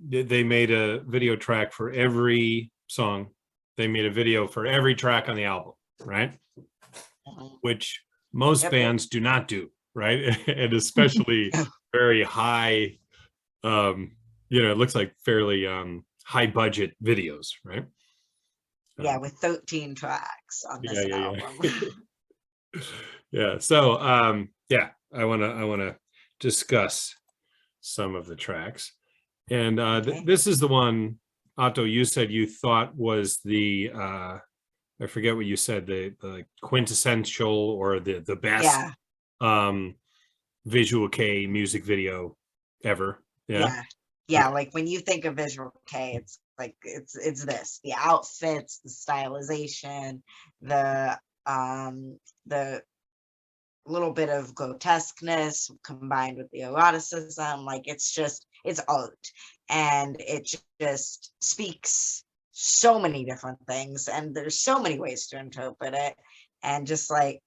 [SPEAKER 1] they made a video track for every song. They made a video for every track on the album, right? Which most bands do not do, right? And especially very high, it looks like fairly high budget videos, right?
[SPEAKER 3] Yeah, with 13 tracks on this album.
[SPEAKER 1] Yeah. So I wanna discuss some of the tracks. And this is the one, Otto, you said you thought was the I forget what you said, the quintessential or the best visual K music video ever.
[SPEAKER 3] Yeah, like when you think of visual K, it's like it's this: the outfits, the stylization, the little bit of grotesqueness combined with the eroticism. Like it's art, and it just speaks so many different things, and there's so many ways to interpret it, and just like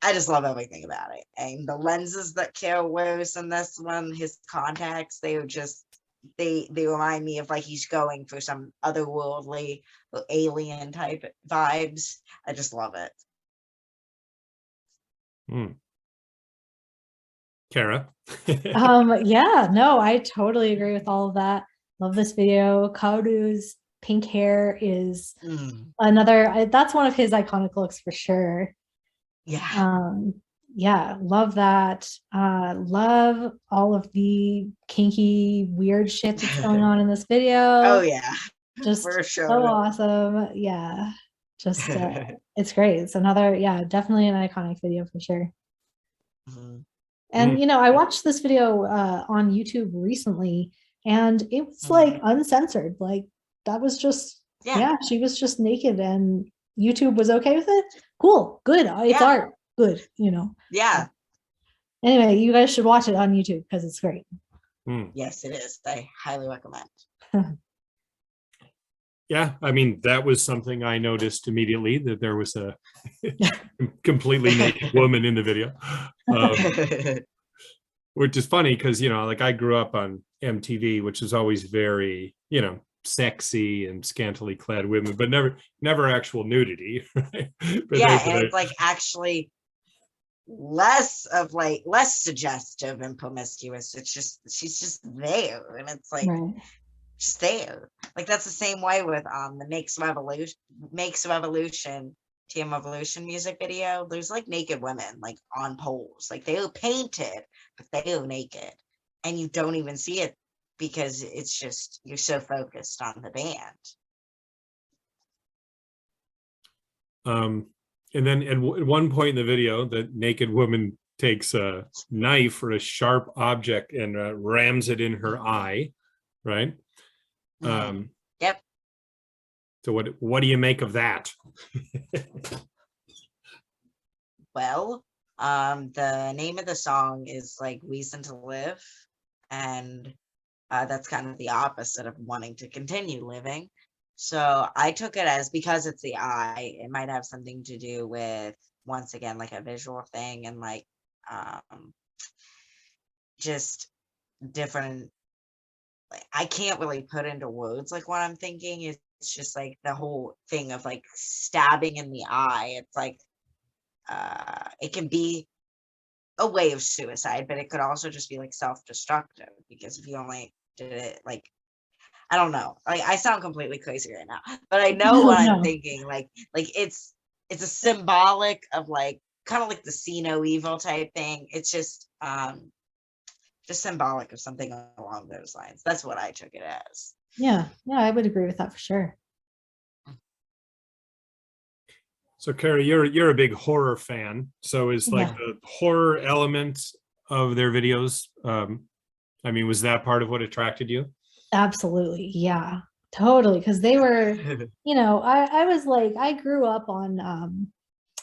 [SPEAKER 3] I just love everything about it. And the lenses that Cara wears in this one, his contacts, they are just they remind me of like he's going for some otherworldly alien type vibes. I just love it.
[SPEAKER 1] Cara?
[SPEAKER 2] Yeah, no, I totally agree with all of that. Love this video. Kaoru's pink hair is another, that's one of his iconic looks for sure. Yeah, love that. Love all of the kinky weird shit that's going on in this video.
[SPEAKER 3] Oh yeah,
[SPEAKER 2] just
[SPEAKER 3] for sure.
[SPEAKER 2] So awesome. Yeah, just it's great. It's another, definitely an iconic video for sure. And I watched this video on YouTube recently, and it was like uncensored. Like that was just she was just naked, and YouTube was okay with it. Cool, good. It's art. Good,
[SPEAKER 3] Yeah.
[SPEAKER 2] Anyway, you guys should watch it on YouTube because it's great.
[SPEAKER 3] Yes, it is. I highly recommend.
[SPEAKER 1] Yeah, I mean, that was something I noticed immediately, that there was a completely naked woman in the video. Which is funny because, like I grew up on MTV, which is always very, sexy and scantily clad women, but never actual nudity. Right? But
[SPEAKER 3] and it's like actually less suggestive and promiscuous. It's just she's just there, and it's like just there. Like that's the same way with the Makes Revolution TM Revolution music video. There's like naked women like on poles, like they are painted, but they are naked, and you don't even see it because it's just you're so focused on the band.
[SPEAKER 1] And then at one point in the video, the naked woman takes a knife or a sharp object and rams it in her eye, right?
[SPEAKER 3] Yep.
[SPEAKER 1] So what do you make of that?
[SPEAKER 3] Well, the name of the song is like Reason to Live, and that's kind of the opposite of wanting to continue living. So I took it as, because it's the eye, it might have something to do with, once again, like a visual thing, and like just different, like I can't really put into words like what I'm thinking. It's just like the whole thing of like stabbing in the eye. It's like it can be a way of suicide, but it could also just be like self-destructive, because if you only did it like, I don't know, like I sound completely crazy right now, but I know what I'm thinking. Like it's a symbolic of like kind of like the see no evil type thing. It's just symbolic of something along those lines. That's what I took it as.
[SPEAKER 2] Yeah, I would agree with that for sure.
[SPEAKER 1] So Cara, you're a big horror fan. So is like the horror element of their videos, I mean, was that part of what attracted you?
[SPEAKER 2] Absolutely. Yeah, totally. Because they were, I was like, I grew up on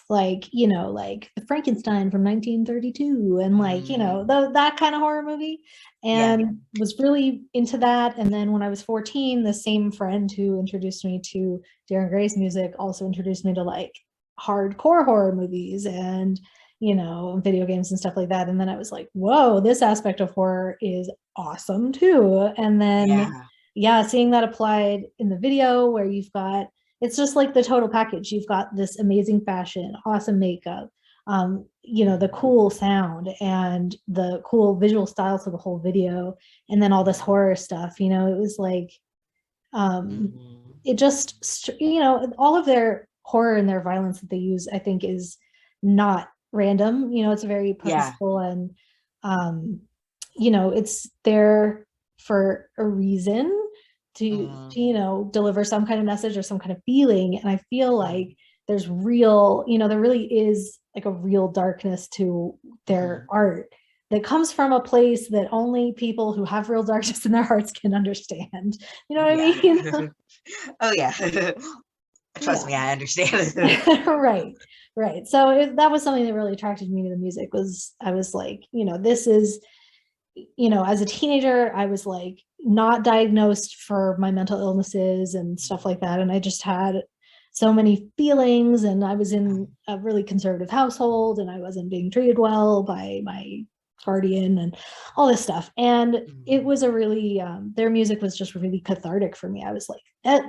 [SPEAKER 2] like the Frankenstein from 1932 and like, that kind of horror movie, and was really into that. And then when I was 14, the same friend who introduced me to Darren Gray's music also introduced me to like hardcore horror movies. And you know, video games and stuff like that. And then I was like, whoa, this aspect of horror is awesome too. And then, yeah, seeing that applied in the video where you've got, it's just like the total package. You've got this amazing fashion, awesome makeup, you know, the cool sound and the cool visual styles of the whole video. And then all this horror stuff, you know, it was like, it just, you know, all of their horror and their violence that they use, I think is not random, you know, it's very purposeful and, you know, it's there for a reason to, you know, deliver some kind of message or some kind of feeling. And I feel like there's real, you know, there really is like a real darkness to their art that comes from a place that only people who have real darkness in their hearts can understand. You know what I mean?
[SPEAKER 3] Oh yeah. Trust me, I understand.
[SPEAKER 2] Right. So that was something that really attracted me to the music. Was I was like, you know, this is, you know, as a teenager, I was like not diagnosed for my mental illnesses and stuff like that. And I just had so many feelings, and I was in a really conservative household, and I wasn't being treated well by my guardian and all this stuff. And it was a really, their music was just really cathartic for me. I was like,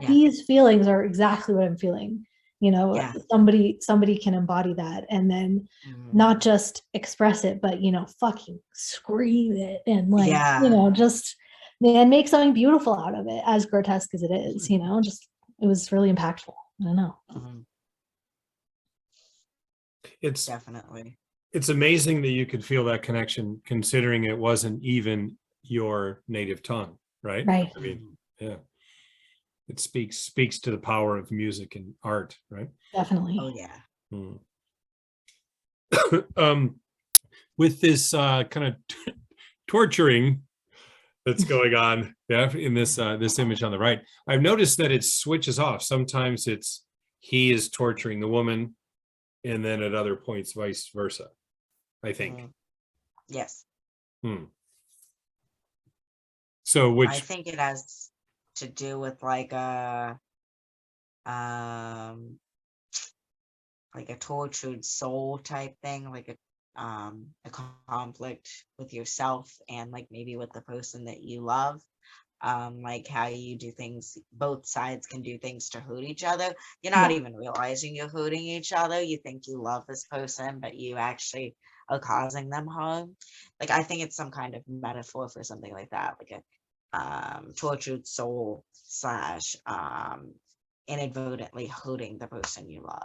[SPEAKER 2] these feelings are exactly what I'm feeling. You know, somebody can embody that, and then not just express it, but, you know, fucking scream it and like, you know, just, and make something beautiful out of it, as grotesque as it is, you know, just, it was really impactful. I don't know.
[SPEAKER 1] It's
[SPEAKER 3] definitely,
[SPEAKER 1] it's amazing that you could feel that connection, considering it wasn't even your native tongue, right?
[SPEAKER 2] Right.
[SPEAKER 1] I mean, yeah. It speaks to the power of music and art, right?
[SPEAKER 2] Definitely.
[SPEAKER 3] oh yeah.
[SPEAKER 1] With this kind of torturing that's going on, in this this image on the right, I've noticed that it switches off. Sometimes it's he is torturing the woman, and then at other points vice versa, I think.
[SPEAKER 3] Yes.
[SPEAKER 1] So which
[SPEAKER 3] I think it has to do with like a tortured soul type thing, like a conflict with yourself and like maybe with the person that you love. Like how you do things, both sides can do things to hurt each other. You're not even realizing you're hurting each other. You think you love this person, but you actually are causing them harm. Like I think it's some kind of metaphor for something like that, like a tortured soul / inadvertently hurting the person you love.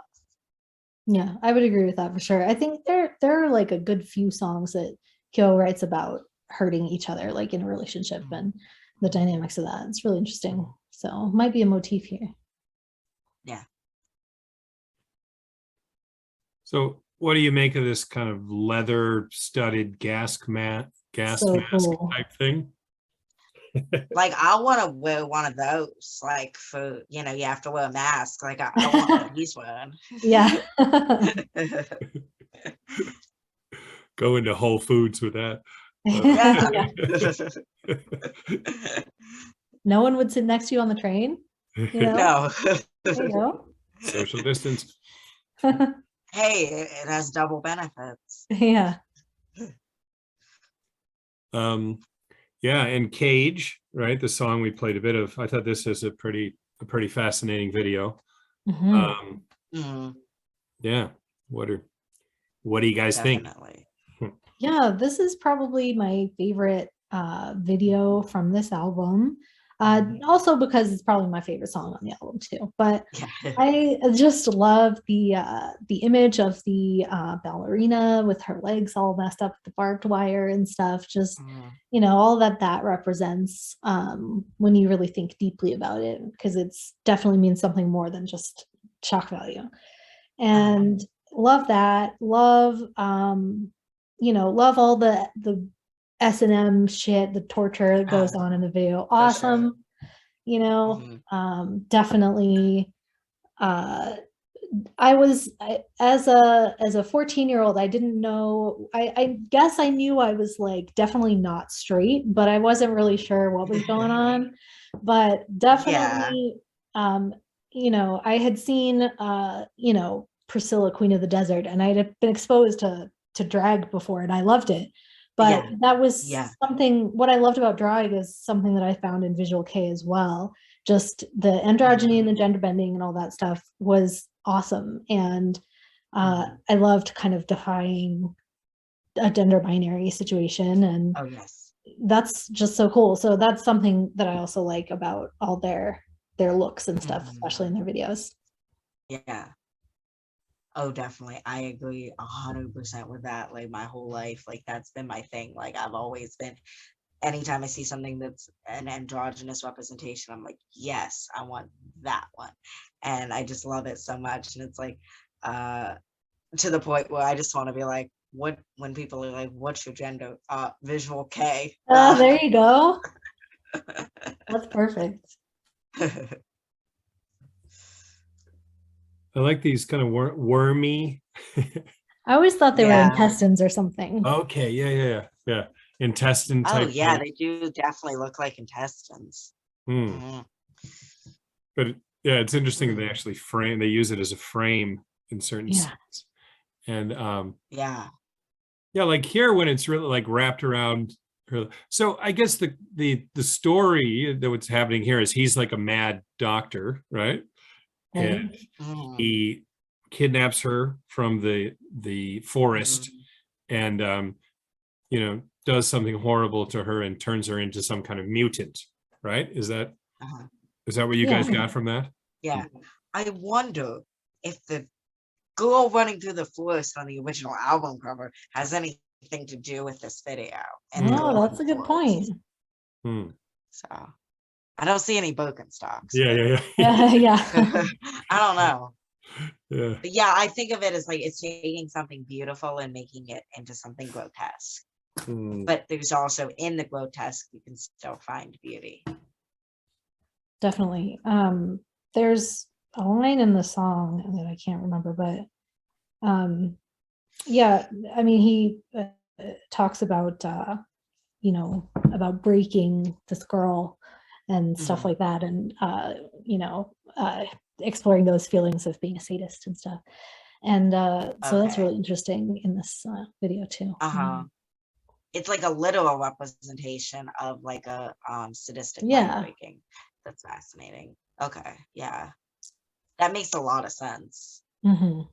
[SPEAKER 2] Yeah, I would agree with that for sure. I think there are like a good few songs that Kyo writes about hurting each other, like in a relationship and the dynamics of that. It's really interesting. So might be a motif here.
[SPEAKER 3] Yeah.
[SPEAKER 1] So what do you make of this kind of leather studded gas mask
[SPEAKER 2] cool.
[SPEAKER 1] type thing?
[SPEAKER 3] Like I want to wear one of those, like for, you know, you have to wear a mask. Like I want what he's wearing.
[SPEAKER 2] Yeah.
[SPEAKER 1] Go into Whole Foods with that.
[SPEAKER 2] No one would sit next to you on the train, you know?
[SPEAKER 3] No.
[SPEAKER 2] There you go.
[SPEAKER 1] Social distance.
[SPEAKER 3] Hey, it has double benefits.
[SPEAKER 2] Yeah.
[SPEAKER 1] Yeah, and Cage, right? The song we played a bit of. I thought this is a pretty fascinating video. Yeah. What do you guys think?
[SPEAKER 2] Yeah, this is probably my favorite video from this album. Also because it's probably my favorite song on the album too. But I just love the image of the ballerina with her legs all messed up with the barbed wire and stuff. Just you know, all that represents when you really think deeply about it, because it's definitely means something more than just shock value. And love that. Love you know, love all the S&M shit, the torture that goes on in the video. Awesome. You know, definitely I was as a 14-year-old, I didn't know, I guess I knew I was like definitely not straight, but I wasn't really sure what was going on. But definitely you know, I had seen you know, Priscilla, Queen of the Desert, and I had been exposed to drag before, and I loved it. But that was something, what I loved about drag is something that I found in Visual Kei as well. Just the androgyny and the gender bending and all that stuff was awesome. And I loved kind of defying a gender binary situation. And that's just so cool. So that's something that I also like about all their looks and stuff, especially in their videos.
[SPEAKER 3] Yeah. Oh, definitely. I agree 100% with that. Like my whole life, like that's been my thing. Like I've always been, anytime I see something that's an androgynous representation, I'm like, yes, I want that one. And I just love it so much. And it's like, to the point where I just want to be like, when people are like, what's your gender? Visual Kei.
[SPEAKER 2] There you go. That's perfect.
[SPEAKER 1] I like these kind of wormy.
[SPEAKER 2] I always thought they were intestines or something.
[SPEAKER 1] Okay, yeah. Intestine type.
[SPEAKER 3] Oh yeah, they do definitely look like intestines.
[SPEAKER 1] But yeah, it's interesting that they actually they use it as a frame in certain scenes. And like here when it's really like wrapped around her. So I guess the story that what's happening here is he's like a mad doctor, right? And he kidnaps her from the forest and does something horrible to her and turns her into some kind of mutant, right? Is that what you guys got from that?
[SPEAKER 3] Yeah. I wonder if the girl running through the forest on the original album cover has anything to do with this video.
[SPEAKER 2] Oh, that's a good point.
[SPEAKER 3] So I don't see any Birkenstocks.
[SPEAKER 1] Yeah.
[SPEAKER 3] I don't know.
[SPEAKER 1] Yeah.
[SPEAKER 3] But yeah, I think of it as like it's taking something beautiful and making it into something grotesque. But there's also in the grotesque, you can still find beauty.
[SPEAKER 2] Definitely. There's a line in the song that I can't remember, but yeah, I mean, he talks about, about breaking this girl and stuff like that. And, exploring those feelings of being a sadist and stuff. And so that's really interesting in this video too.
[SPEAKER 3] It's like a literal representation of like a sadistic breaking. That's fascinating. Okay, yeah. That makes a lot of sense. Yeah.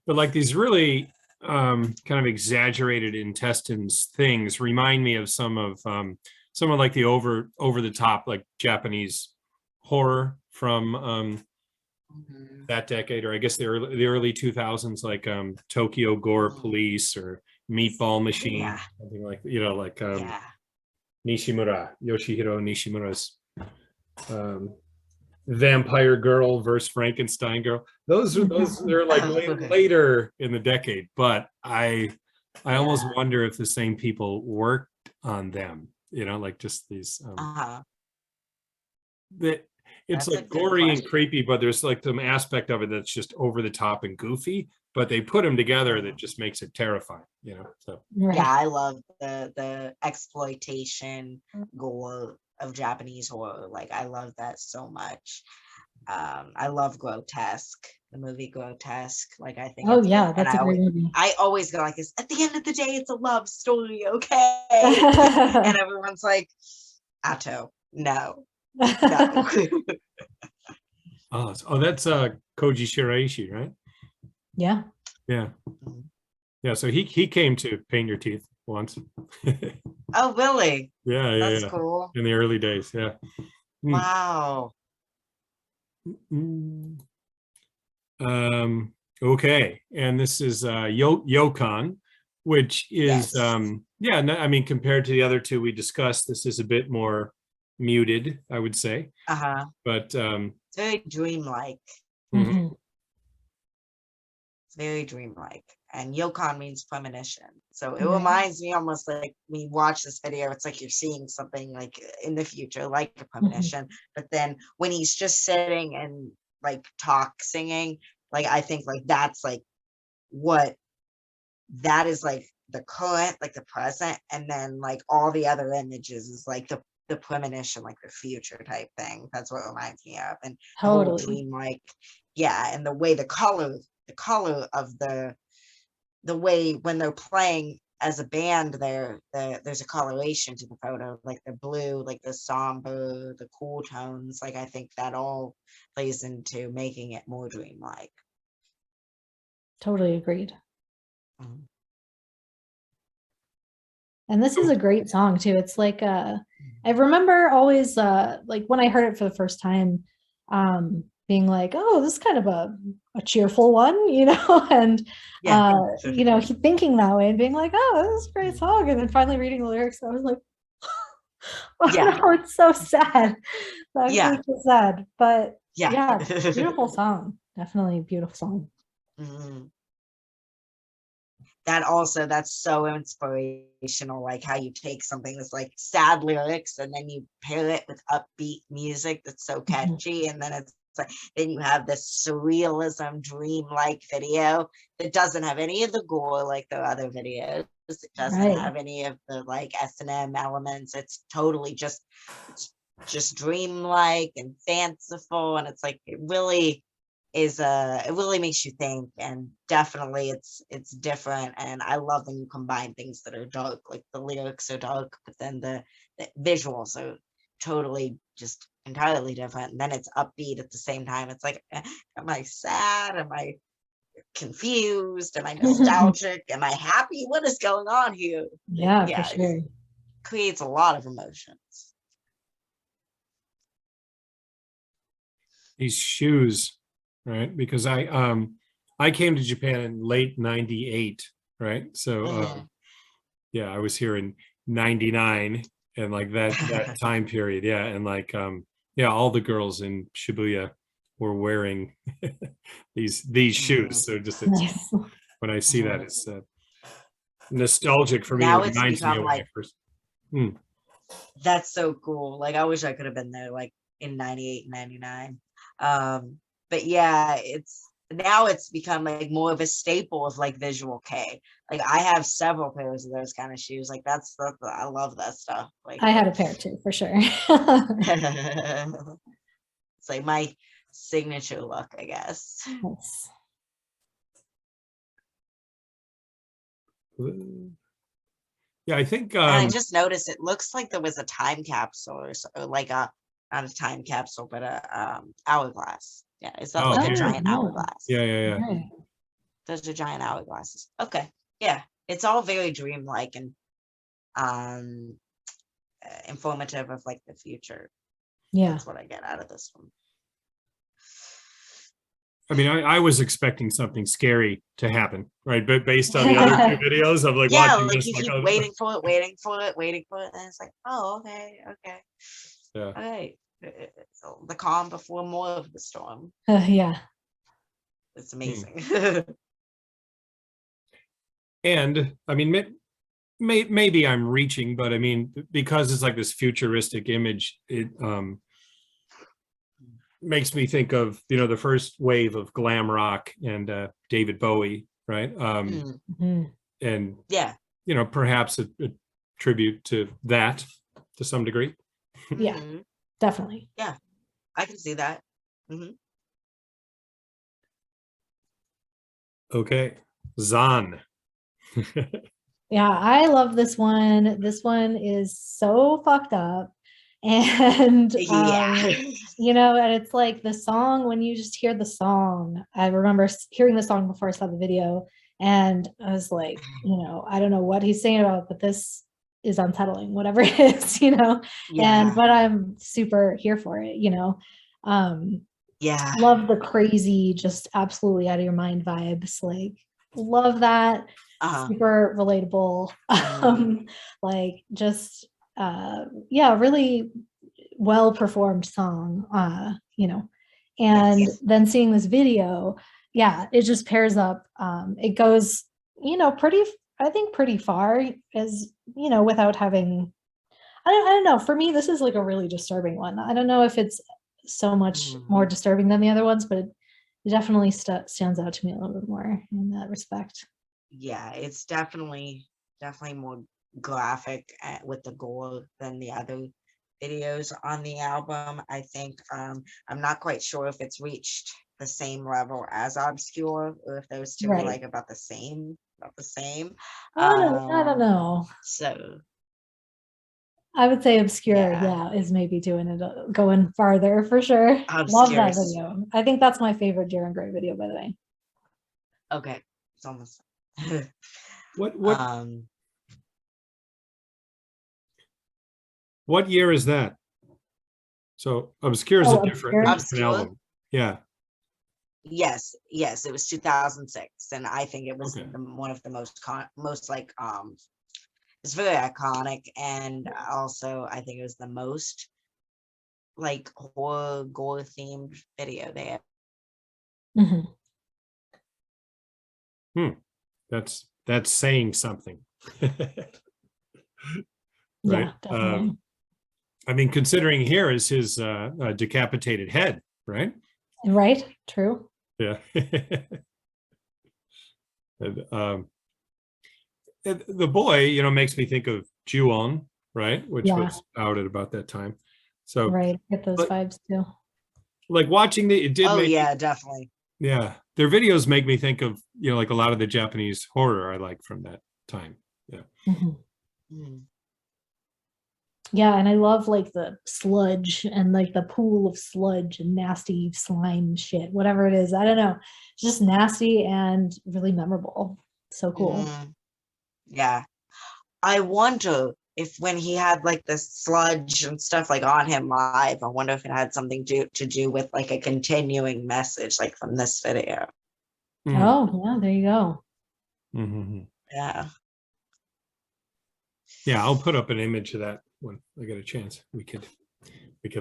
[SPEAKER 1] But like these really kind of exaggerated intestines things remind me of some of like the over the top like Japanese horror from that decade, or I guess the early 2000s, like Tokyo Gore Police or Meatball Machine, something like Yoshihiro Nishimura's Vampire Girl versus Frankenstein Girl. They're like later in the decade, but I almost wonder if the same people worked on them, like just these it's like gory and creepy, but there's like some aspect of it that's just over the top and goofy, but they put them together that just makes it terrifying, so
[SPEAKER 3] yeah, I love the exploitation gore of Japanese horror. Like I love that so much. I love Grotesque, the movie Grotesque. Like I think
[SPEAKER 2] that's a great movie.
[SPEAKER 3] I always go like this, at the end of the day it's a love story, okay? And everyone's like, Atto, no.
[SPEAKER 1] Oh, that's Koji Shiraishi, right?
[SPEAKER 2] Yeah.
[SPEAKER 1] So he came to paint your teeth once.
[SPEAKER 3] Oh, really?
[SPEAKER 1] Yeah.
[SPEAKER 3] That's cool.
[SPEAKER 1] In the early days, yeah.
[SPEAKER 3] Wow.
[SPEAKER 1] Okay, and this is Yokon, which is I mean, compared to the other two we discussed, this is a bit more muted, I would say. But
[SPEAKER 3] it's very dreamlike. It's very dreamlike. And Yokon means premonition. So it reminds me almost like when you watch this video, it's like you're seeing something like in the future, like a premonition. But then when he's just sitting and like singing, like I think like that's like what that is, like the current, like the present, and then like all the other images is like the the premonition, like the future type thing. That's what it reminds me of. And the whole
[SPEAKER 2] Totally.
[SPEAKER 3] dreamlike, yeah, and the way the color of the way when they're playing as a band there's a coloration to the photo, like the blue, like the somber, the cool tones. Like I think that all plays into making it more dreamlike.
[SPEAKER 2] Totally agreed.
[SPEAKER 3] Mhm.
[SPEAKER 2] And this is a great song too. It's like I remember always like when I heard it for the first time, being like, oh, this is kind of a cheerful one, you know, and
[SPEAKER 3] Yeah.
[SPEAKER 2] you know, thinking that way and being like, oh, this is a great song. And then finally reading the lyrics, I was like, oh
[SPEAKER 3] Yeah.
[SPEAKER 2] no, it's so sad. It's
[SPEAKER 3] Yeah.
[SPEAKER 2] actually so sad. But
[SPEAKER 3] Yeah.
[SPEAKER 2] yeah, beautiful song. Definitely a beautiful song.
[SPEAKER 3] Mhm. That's so inspirational, like how you take something that's like sad lyrics and then you pair it with upbeat music that's so catchy, and then it's like then you have this surrealism dream-like video that doesn't have any of the gore like the other videos. It doesn't
[SPEAKER 2] Right.
[SPEAKER 3] have any of the like S&M elements. It's totally just dream-like and fanciful, and it's like it really is it really makes you think, and definitely it's different. And I love when you combine things that are dark, like the lyrics are dark, but then the visuals are totally just entirely different, and then it's upbeat at the same time. It's like, am I sad, am I confused, am I nostalgic, am I happy, what is going on here?
[SPEAKER 2] Yeah,
[SPEAKER 3] Yeah,
[SPEAKER 2] for sure.
[SPEAKER 3] it creates a lot of emotions.
[SPEAKER 1] These shoes, right? Because I came to Japan in late 98, right? So
[SPEAKER 3] Mhm.
[SPEAKER 1] yeah, I was here in 99 and like that time period. Yeah. And like yeah, all the girls in Shibuya were wearing these shoes. So just it's
[SPEAKER 2] Nice.
[SPEAKER 1] when I see that, it's nostalgic for me. It
[SPEAKER 3] Now it's
[SPEAKER 1] reminds me
[SPEAKER 3] become
[SPEAKER 1] of when I
[SPEAKER 3] like,
[SPEAKER 1] first.
[SPEAKER 3] that's so cool. Like I wish I could have been there like in 98, 99. But yeah, it's become like more of a staple of like visual K. Like I have several pairs of those kind of shoes. Like I love that stuff. Like
[SPEAKER 2] I had a pair too, for sure.
[SPEAKER 3] it's like my signature look, I guess.
[SPEAKER 2] Nice.
[SPEAKER 1] Yeah, I think
[SPEAKER 3] And I just noticed it looks like there was a time capsule or like a not a time capsule, but a hourglass. Yeah, is that
[SPEAKER 1] oh,
[SPEAKER 3] like a
[SPEAKER 1] yeah,
[SPEAKER 3] giant
[SPEAKER 2] no.
[SPEAKER 3] hourglass?
[SPEAKER 1] yeah.
[SPEAKER 2] Right.
[SPEAKER 3] Those are giant hourglasses. Okay, yeah, it's all very dreamlike and um informative of like the future.
[SPEAKER 2] Yeah.
[SPEAKER 3] That's what I get out of this one.
[SPEAKER 1] I mean, I was expecting something scary to happen, right? But based on the other two videos, I'm like
[SPEAKER 3] Yeah,
[SPEAKER 1] watching
[SPEAKER 3] like
[SPEAKER 1] this,
[SPEAKER 3] you
[SPEAKER 1] like,
[SPEAKER 3] keep
[SPEAKER 1] oh,
[SPEAKER 3] waiting for it, waiting for it, waiting for it, and it's like, oh, okay,
[SPEAKER 1] yeah.
[SPEAKER 3] all right. So the calm before more of the storm.
[SPEAKER 2] Yeah.
[SPEAKER 3] It's amazing.
[SPEAKER 1] And I mean, maybe I'm reaching, but I mean, because it's like this futuristic image, it makes me think of, the first wave of glam rock and David Bowie, right?
[SPEAKER 3] Mm,
[SPEAKER 1] And,
[SPEAKER 3] yeah.
[SPEAKER 1] Perhaps a tribute to that to some degree.
[SPEAKER 2] Yeah.
[SPEAKER 3] Mhm.
[SPEAKER 2] Definitely.
[SPEAKER 3] Yeah, I can see that. Mhm.
[SPEAKER 1] Okay. Zahn.
[SPEAKER 2] Yeah, I love this one. This one is so fucked up. And
[SPEAKER 3] Yeah.
[SPEAKER 2] and it's like the song, when you just hear the song, I remember hearing the song before I saw the video, and I was like, I don't know what he's saying about, but this is unsettling, whatever it is,
[SPEAKER 3] Yeah.
[SPEAKER 2] but I'm super here for it,
[SPEAKER 3] Yeah.
[SPEAKER 2] love the crazy, just absolutely out of your mind vibes, like love that. Super relatable. Like just yeah, really well performed song, and
[SPEAKER 3] Yes.
[SPEAKER 2] then seeing this video, yeah, it just pairs up. It goes, pretty, I think pretty far, as without having, I don't know. For me, this is like a really disturbing one. I don't know if it's so much more disturbing than the other ones, but it definitely stands out to me a little bit more in that respect.
[SPEAKER 3] Yeah, it's definitely more graphic with the gore than the other videos on the album. I think I'm not quite sure if it's reached the same level as Obscure or if those two are
[SPEAKER 2] Right.
[SPEAKER 3] like about the same.
[SPEAKER 2] I don't know.
[SPEAKER 3] So
[SPEAKER 2] I would say Obscure,
[SPEAKER 3] yeah,
[SPEAKER 2] yeah, is maybe doing it, going farther for sure. Love that
[SPEAKER 3] Obscure's
[SPEAKER 2] video. I think that's my favorite Jaren Gray video, by the way.
[SPEAKER 3] okay. It's almost
[SPEAKER 1] What
[SPEAKER 3] um
[SPEAKER 1] what year is that? So Obscure is
[SPEAKER 2] Oh,
[SPEAKER 1] a different
[SPEAKER 3] Obscure?
[SPEAKER 1] album. Yeah.
[SPEAKER 3] yes, it was 2006, and I think it was
[SPEAKER 1] Okay.
[SPEAKER 3] one of the most like it's very iconic, and also I think it was the most like horror gore themed video they have.
[SPEAKER 2] Mhm.
[SPEAKER 1] That's saying something. Right.
[SPEAKER 2] Yeah, definitely.
[SPEAKER 1] I mean, considering here is his decapitated head, right?
[SPEAKER 2] Right? True.
[SPEAKER 1] Yeah. And, the boy, makes me think of Ju-on, right? Which
[SPEAKER 2] Yeah.
[SPEAKER 1] was out at about that time. So,
[SPEAKER 2] Right. Get those
[SPEAKER 1] but-
[SPEAKER 2] vibes too.
[SPEAKER 1] like watching it did
[SPEAKER 3] Oh
[SPEAKER 1] make,
[SPEAKER 3] yeah, definitely.
[SPEAKER 1] yeah, their videos make me think of, like a lot of the Japanese horror I like from that time. Yeah.
[SPEAKER 2] Mhm.
[SPEAKER 3] Mm.
[SPEAKER 2] Yeah, and I love like the sludge and like the pool of sludge and nasty slime shit, whatever it is. I don't know. It's just nasty and really memorable. So cool.
[SPEAKER 3] Mm. Yeah. I wonder if when he had like the sludge and stuff like on him live, I wonder if it had something to do with like a continuing message like from this video.
[SPEAKER 1] Mhm.
[SPEAKER 2] Oh, yeah, there you go.
[SPEAKER 1] Mhm.
[SPEAKER 3] Yeah.
[SPEAKER 1] Yeah, I'll put up an image of that when I get a chance. We could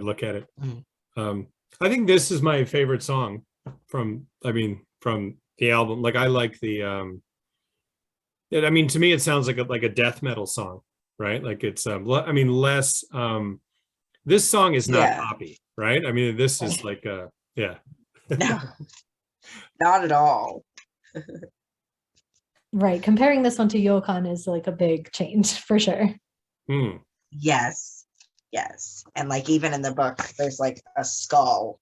[SPEAKER 1] look at it.
[SPEAKER 3] Mhm.
[SPEAKER 1] I think this is my favorite song from the album. Like I like the to me it sounds like a death metal song, right? Like it's less this song is not
[SPEAKER 3] Yeah.
[SPEAKER 1] poppy, right? I mean, this is like yeah.
[SPEAKER 3] No, not at all.
[SPEAKER 2] Right. Comparing this one to Yokan is like a big change for sure.
[SPEAKER 1] Hmm.
[SPEAKER 3] Yes. Yes. And like even in the book, there's like a skull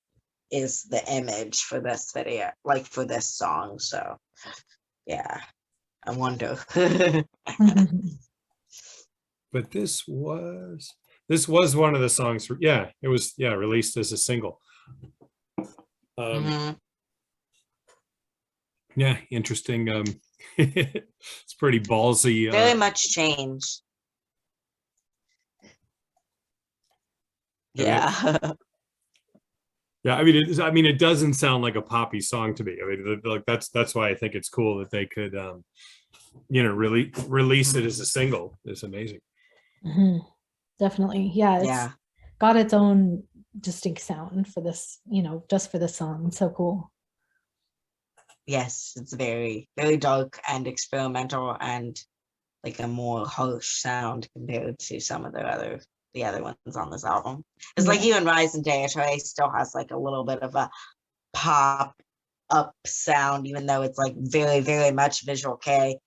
[SPEAKER 3] is the image for this video, like for this song. So yeah, I wonder.
[SPEAKER 1] But this was one of the songs. It was released as a single.
[SPEAKER 3] Mhm.
[SPEAKER 1] Yeah, interesting. It's pretty ballsy.
[SPEAKER 3] Very much change. Yeah.
[SPEAKER 1] Yeah, I mean, it doesn't sound like a poppy song to me. I mean, like that's why I think it's cool that they could, really release it as a single. It's amazing.
[SPEAKER 2] Mhm. Definitely. Yeah, it's
[SPEAKER 3] Yeah.
[SPEAKER 2] got its own distinct sound for this, just for this song. It's so cool.
[SPEAKER 3] Yes, it's very, very dark and experimental and like a more harsh sound compared to some of the other ones on this album. It's like
[SPEAKER 2] Yeah.
[SPEAKER 3] even Rise and Day still has like a little bit of a pop up sound, even though it's like very, very much Visual K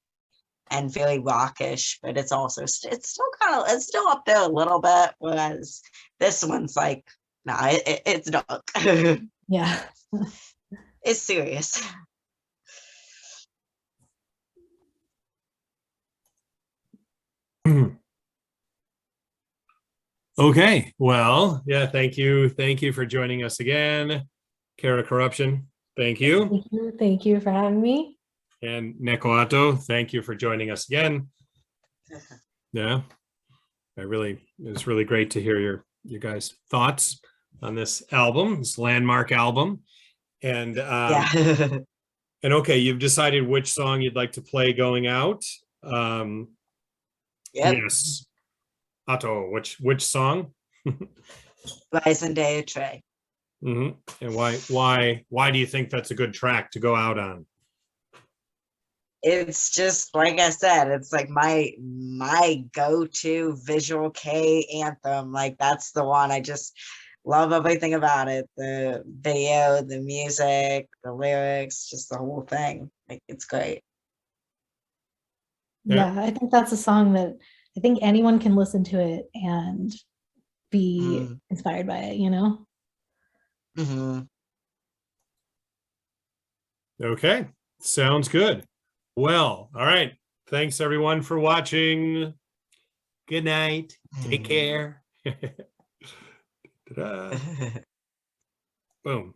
[SPEAKER 3] and very rockish, but it's also it's still up there a little bit, whereas this one's like it's dark.
[SPEAKER 2] Yeah.
[SPEAKER 3] It's serious.
[SPEAKER 1] Okay, well, yeah, thank you for joining us again, Cara Corruption. Thank you,
[SPEAKER 2] Thank you. Thank you for having me.
[SPEAKER 1] and Nekoato. Thank you for joining us again. Yeah, it was really great to hear your guys' thoughts on this album, this landmark album, and
[SPEAKER 3] Yeah.
[SPEAKER 1] and okay, you've decided which song you'd like to play going out.
[SPEAKER 3] Yep.
[SPEAKER 1] Yes, Otto, which song?
[SPEAKER 3] Rise and Day Trey.
[SPEAKER 1] And why do you think that's a good track to go out on?
[SPEAKER 3] It's just like I said, it's like my go-to Visual K anthem. Like that's the one. I just love everything about it. The video, the music, the lyrics, just the whole thing. Like it's great.
[SPEAKER 1] Yeah.
[SPEAKER 2] Yeah, I think that's a song that I think anyone can listen to it and be inspired by it, you know?
[SPEAKER 1] Okay, sounds good. Well, all right. Thanks everyone for watching. Good night. Take care. Ta-da. Boom.